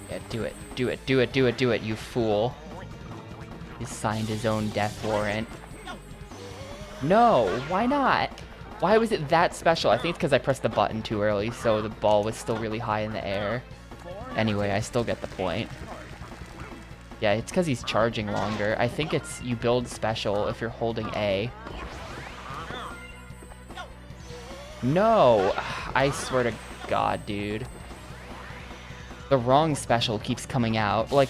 Yeah, do it. Do it. Do it. Do it. Do it, you fool. He signed his own death warrant. No, why not? Why was it that special? I think it's because I pressed the button too early, so the ball was still really high in the air. Anyway, I still get the point. Yeah, it's because he's charging longer. I think it's you build special if you're holding A. No! I swear to God, dude. The wrong special keeps coming out. Like,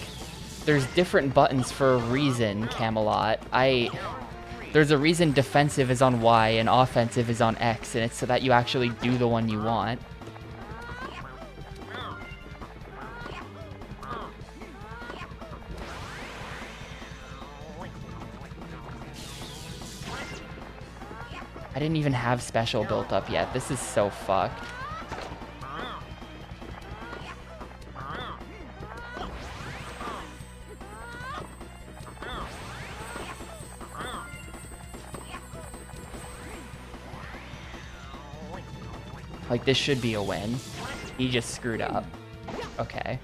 there's different buttons for a reason, Camelot. There's a reason defensive is on Y and offensive is on X, and it's so that you actually do the one you want. I didn't even have special built up yet. This is so fucked. Like, this should be a win. He just screwed up. Okay.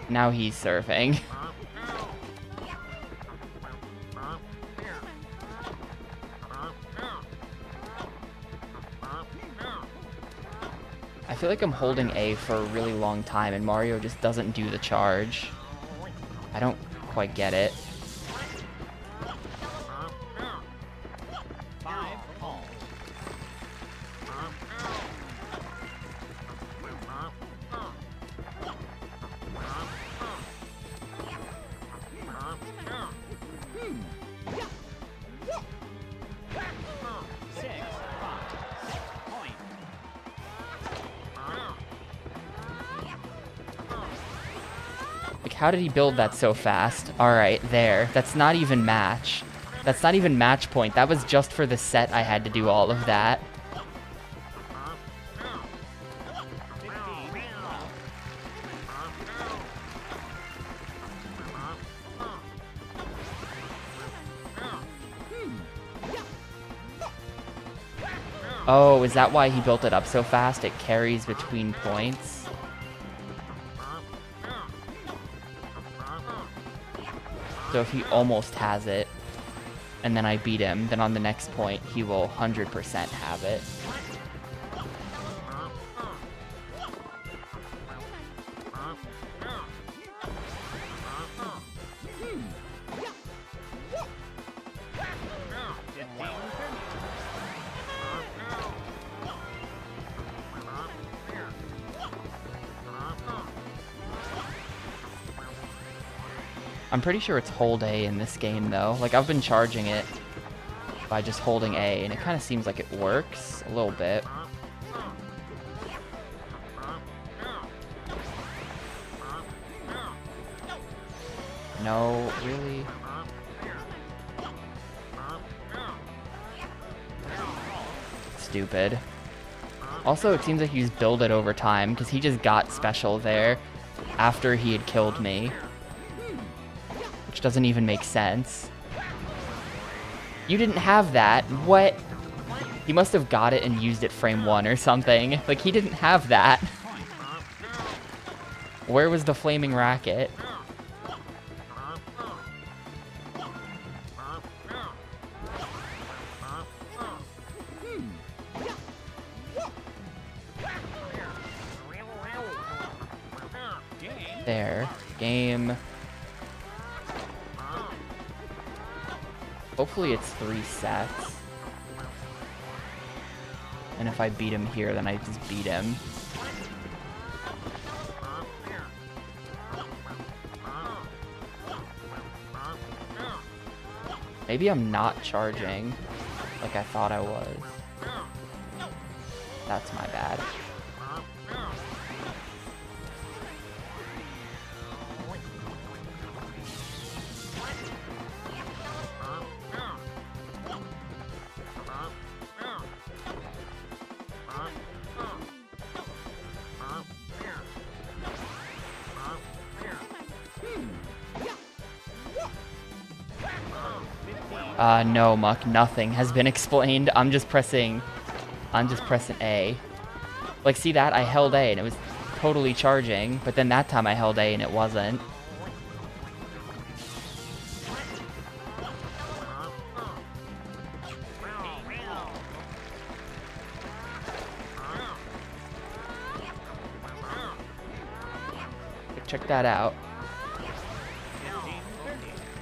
Now he's surfing. I feel like I'm holding A for a really long time and Mario just doesn't do the charge. I don't quite get it. Like, how did he build that so fast? Alright, there. That's not even match. That's not even match point. That was just for the set I had to do all of that. Oh, is that why he built it up so fast? It carries between points? So if he almost has it, and then I beat him, then on the next point, he will 100% have it. I'm pretty sure it's hold A in this game, though. Like, I've been charging it by just holding A, and it kind of seems like it works a little bit. No, really? Stupid. Also, it seems like he's built it over time, because he just got special there after he had killed me. Which doesn't even make sense. You didn't have that. What? He must have got it and used it frame 1 or something. Like, he didn't have that. Where was the flaming racket? There. Game. Hopefully it's 3 sets. And if I beat him here, then I just beat him. Maybe I'm not charging like I thought I was. That's my bad. No, Muck, nothing has been explained. I'm just pressing A. Like, see that? I held A and it was totally charging, but then that time I held A and it wasn't. Check that out.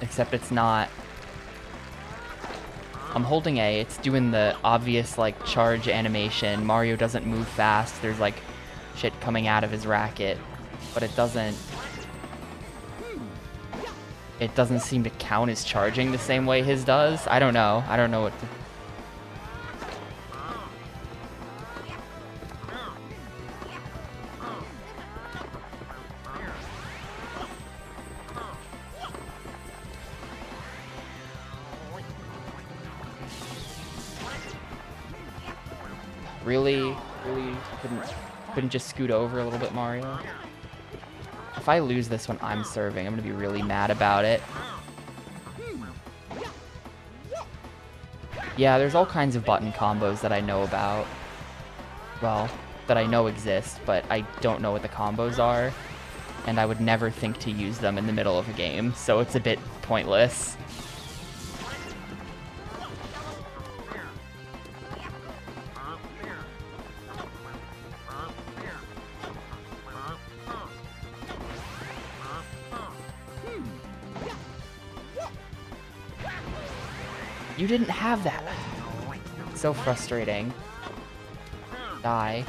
Except it's not. I'm holding A, it's doing the obvious, like, charge animation. Mario doesn't move fast, there's, like, shit coming out of his racket. But it doesn't seem to count as charging the same way his does. I don't know what to... Really couldn't just scoot over a little bit, Mario? If I lose this one, I'm serving. I'm gonna be really mad about it. Yeah, there's all kinds of button combos that I know about. Well, that I know exist, but I don't know what the combos are. And I would never think to use them in the middle of a game, so it's a bit pointless. You didn't have that. So frustrating. Die.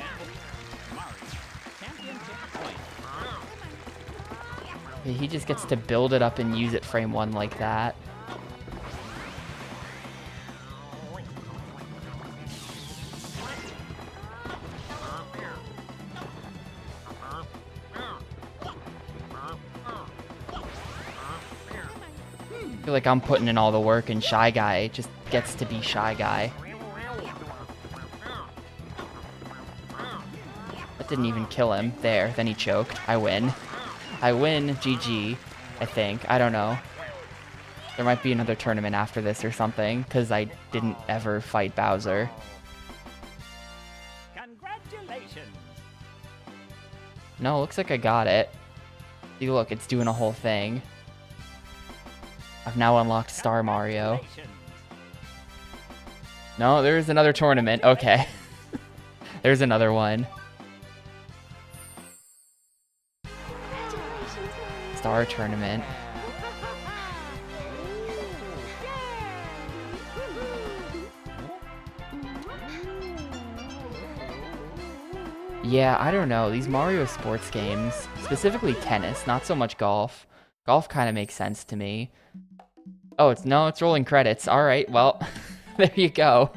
He just gets to build it up and use it frame 1 like that. I feel like I'm putting in all the work and Shy Guy just gets to be Shy Guy. That didn't even kill him. There, then he choked. I win. I win, GG, I think. I don't know. There might be another tournament after this or something, because I didn't ever fight Bowser. Congratulations. No, looks like I got it. See, look, it's doing a whole thing. I've now unlocked Star Mario. No, there's another tournament. Okay. There's another one. Star Tournament. Yeah, I don't know. These Mario sports games, specifically tennis, not so much golf. Golf kind of makes sense to me. Oh, it's rolling credits. All right, well, there you go.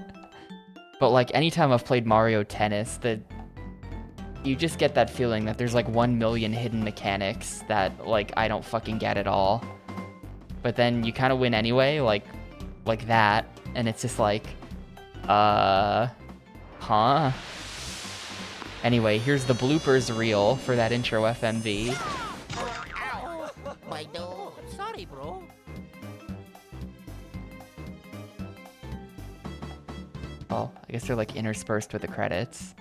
But like anytime I've played Mario Tennis, you just get that feeling that there's like 1 million hidden mechanics that like I don't fucking get at all. But then you kind of win anyway, like that, and it's just like, huh? Anyway, here's the bloopers reel for that intro FMV. My nose. Sorry, bro. Well, I guess they're like interspersed with the credits.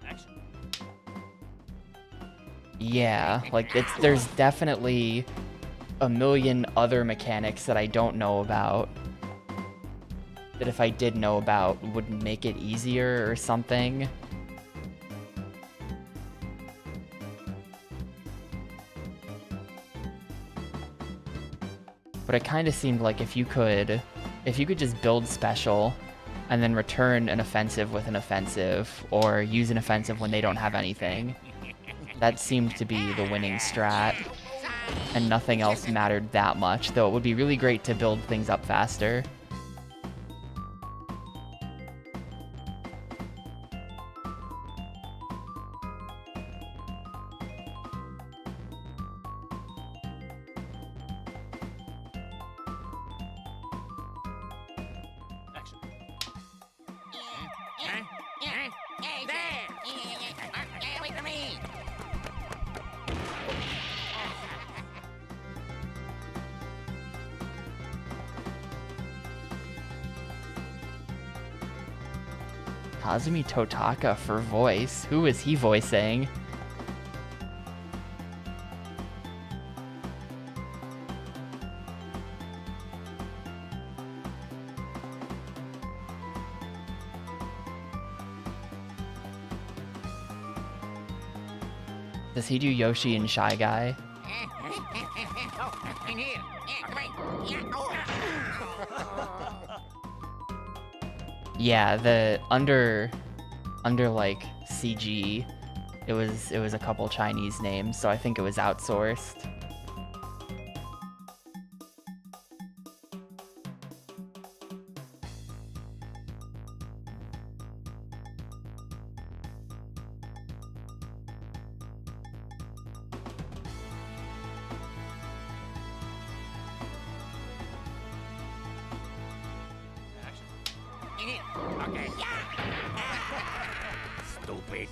Action. Yeah, like there's definitely a million other mechanics that I don't know about. That if I did know about would make it easier or something. But it kind of seemed like if you could just build special and then return an offensive with an offensive or use an offensive when they don't have anything, that seemed to be the winning strat. And nothing else mattered that much, though it would be really great to build things up faster. Action. Hey, there! Wait for me! Kazumi Totaka for voice. Who is he voicing? Does he do Yoshi and Shy Guy? Oh, in here! Yeah, come on! Yeah, oh! Yeah, the under like CG, it was a couple Chinese names, so I think it was outsourced. Action. In here! Okay, yeah! Stupid.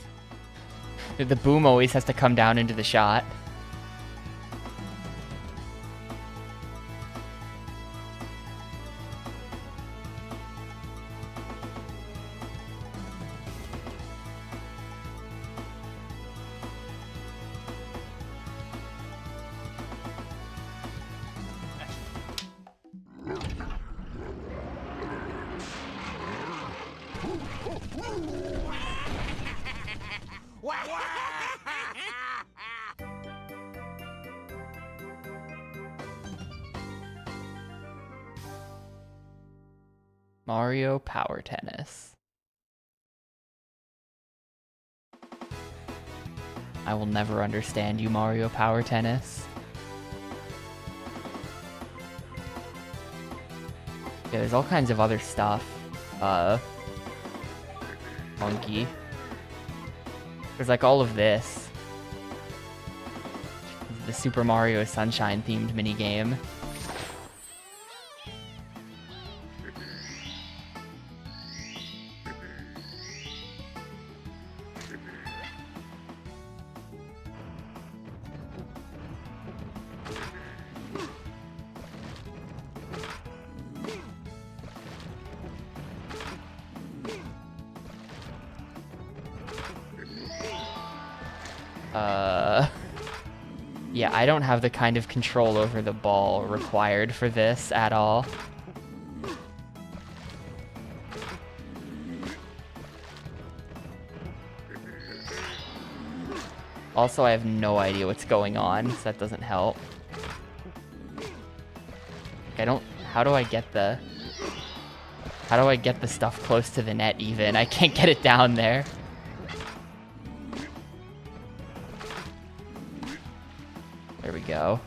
The boom always has to come down into the shot. Mario Power Tennis. I will never understand you, Mario Power Tennis. Yeah, there's all kinds of other stuff. Monkey. There's like all of this. The Super Mario Sunshine themed minigame. Yeah, I don't have the kind of control over the ball required for this at all. Also, I have no idea what's going on, so that doesn't help. How do I get the stuff close to the net even? I can't get it down there. There we go.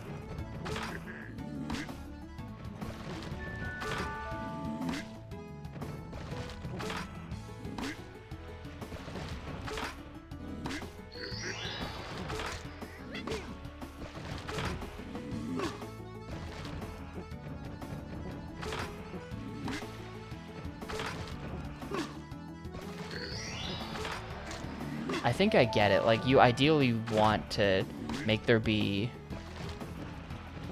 I think I get it. Like, you ideally want to make there be...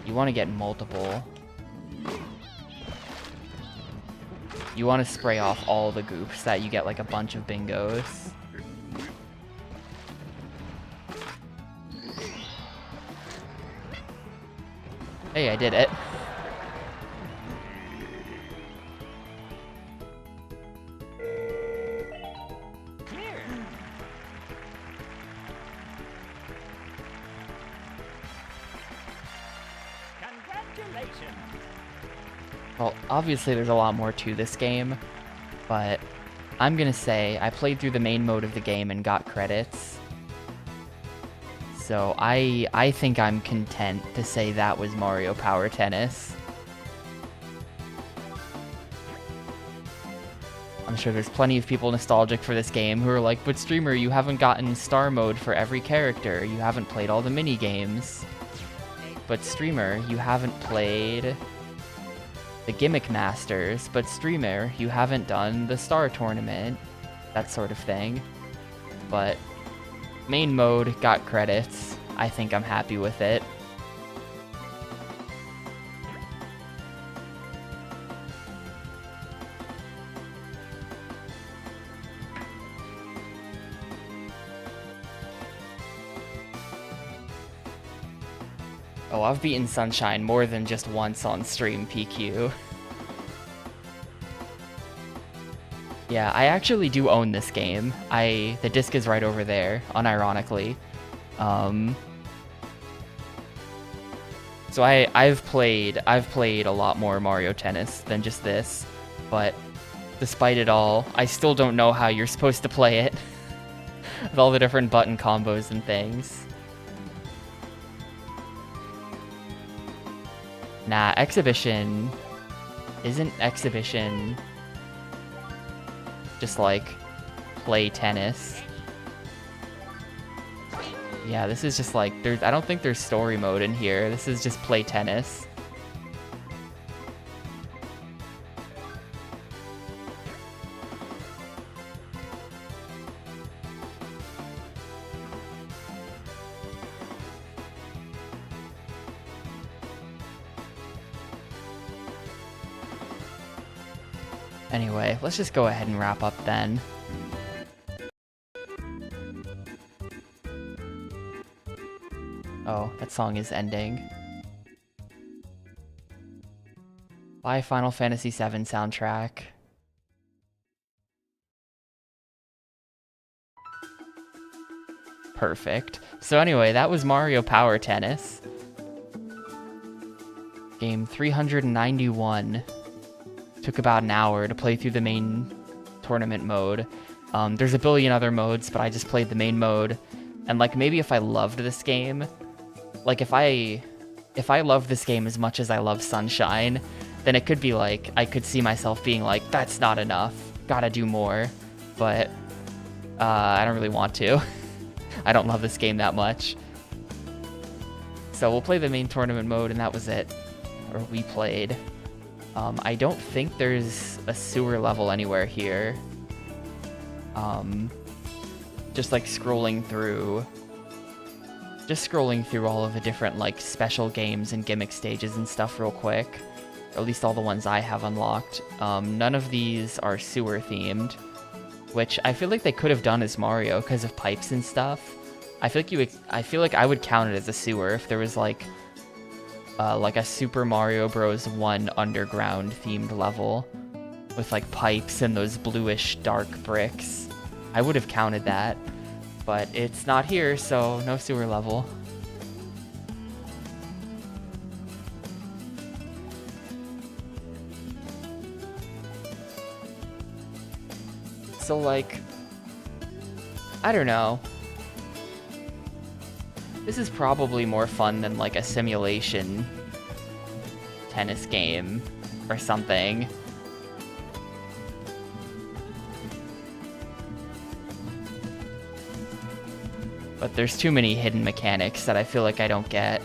You want to get multiple. You want to spray off all the goops so that you get, like, a bunch of bingos. Hey, I did it. Congratulations. Well, obviously there's a lot more to this game, but I'm gonna say I played through the main mode of the game and got credits. So I think I'm content to say that was Mario Power Tennis. I'm sure there's plenty of people nostalgic for this game who are like, but streamer, you haven't gotten star mode for every character. You haven't played all the mini games. But streamer, you haven't played the Gimmick Masters. But streamer, you haven't done the Star Tournament. That sort of thing. But main mode got credits. I think I'm happy with it. Oh, I've beaten Sunshine more than just once on stream, PQ. Yeah, I actually do own this game. The disc is right over there, unironically. So I've played a lot more Mario Tennis than just this, but despite it all, I still don't know how you're supposed to play it with all the different button combos and things. Nah, Exhibition... Isn't Exhibition just like play tennis? Yeah, this is just like, I don't think there's story mode in here. This is just play tennis. Anyway, let's just go ahead and wrap up then. Oh, that song is ending. Buy Final Fantasy VII soundtrack. Perfect. So anyway, that was Mario Power Tennis. Game 391. Took about an hour to play through the main tournament mode. There's a billion other modes, but I just played the main mode. And like, maybe if I loved this game, like if I love this game as much as I love Sunshine, then it could be like, I could see myself being like, that's not enough, gotta do more. But I don't really want to. I don't love this game that much. So we'll play the main tournament mode, and that was it. Or we played. I don't think there's a sewer level anywhere here. Just like scrolling through all of the different like special games and gimmick stages and stuff real quick. Or at least all the ones I have unlocked. None of these are sewer themed, which I feel like they could have done as Mario because of pipes and stuff. I feel like I would count it as a sewer if there was like a Super Mario Bros. 1 underground themed level with like pipes and those bluish dark bricks. I would have counted that, but it's not here, so no sewer level. So like, I don't know. This is probably more fun than like a simulation tennis game or something. But there's too many hidden mechanics that I feel like I don't get.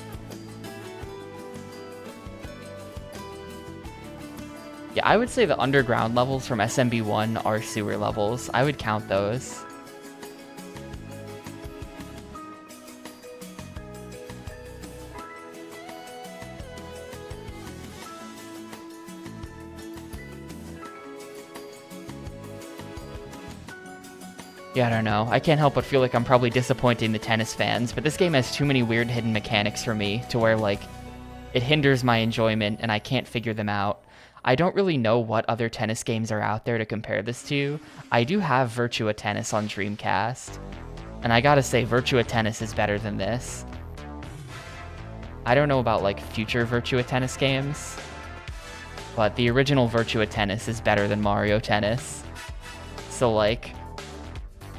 Yeah, I would say the underground levels from SMB1 are sewer levels. I would count those. Yeah, I don't know. I can't help but feel like I'm probably disappointing the tennis fans, but this game has too many weird hidden mechanics for me to where, like, it hinders my enjoyment and I can't figure them out. I don't really know what other tennis games are out there to compare this to. I do have Virtua Tennis on Dreamcast, and I gotta say, Virtua Tennis is better than this. I don't know about, like, future Virtua Tennis games, but the original Virtua Tennis is better than Mario Tennis. So, like,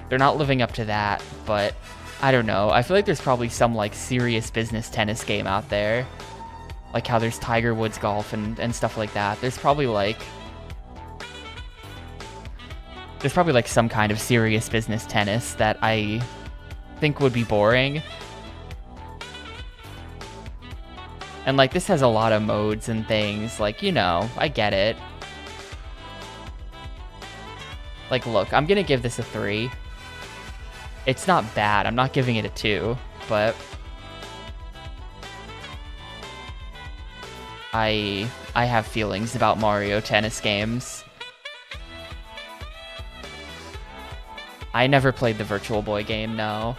they're not living up to that, but I don't know. I feel like there's probably some, like, serious business tennis game out there. Like how there's Tiger Woods golf and stuff like that. There's probably like some kind of serious business tennis that I think would be boring. And like this has a lot of modes and things, like, you know, I get it. Like, look, I'm gonna give this a 3. It's not bad, I'm not giving it a 2, but I have feelings about Mario Tennis games. I never played the Virtual Boy game, no.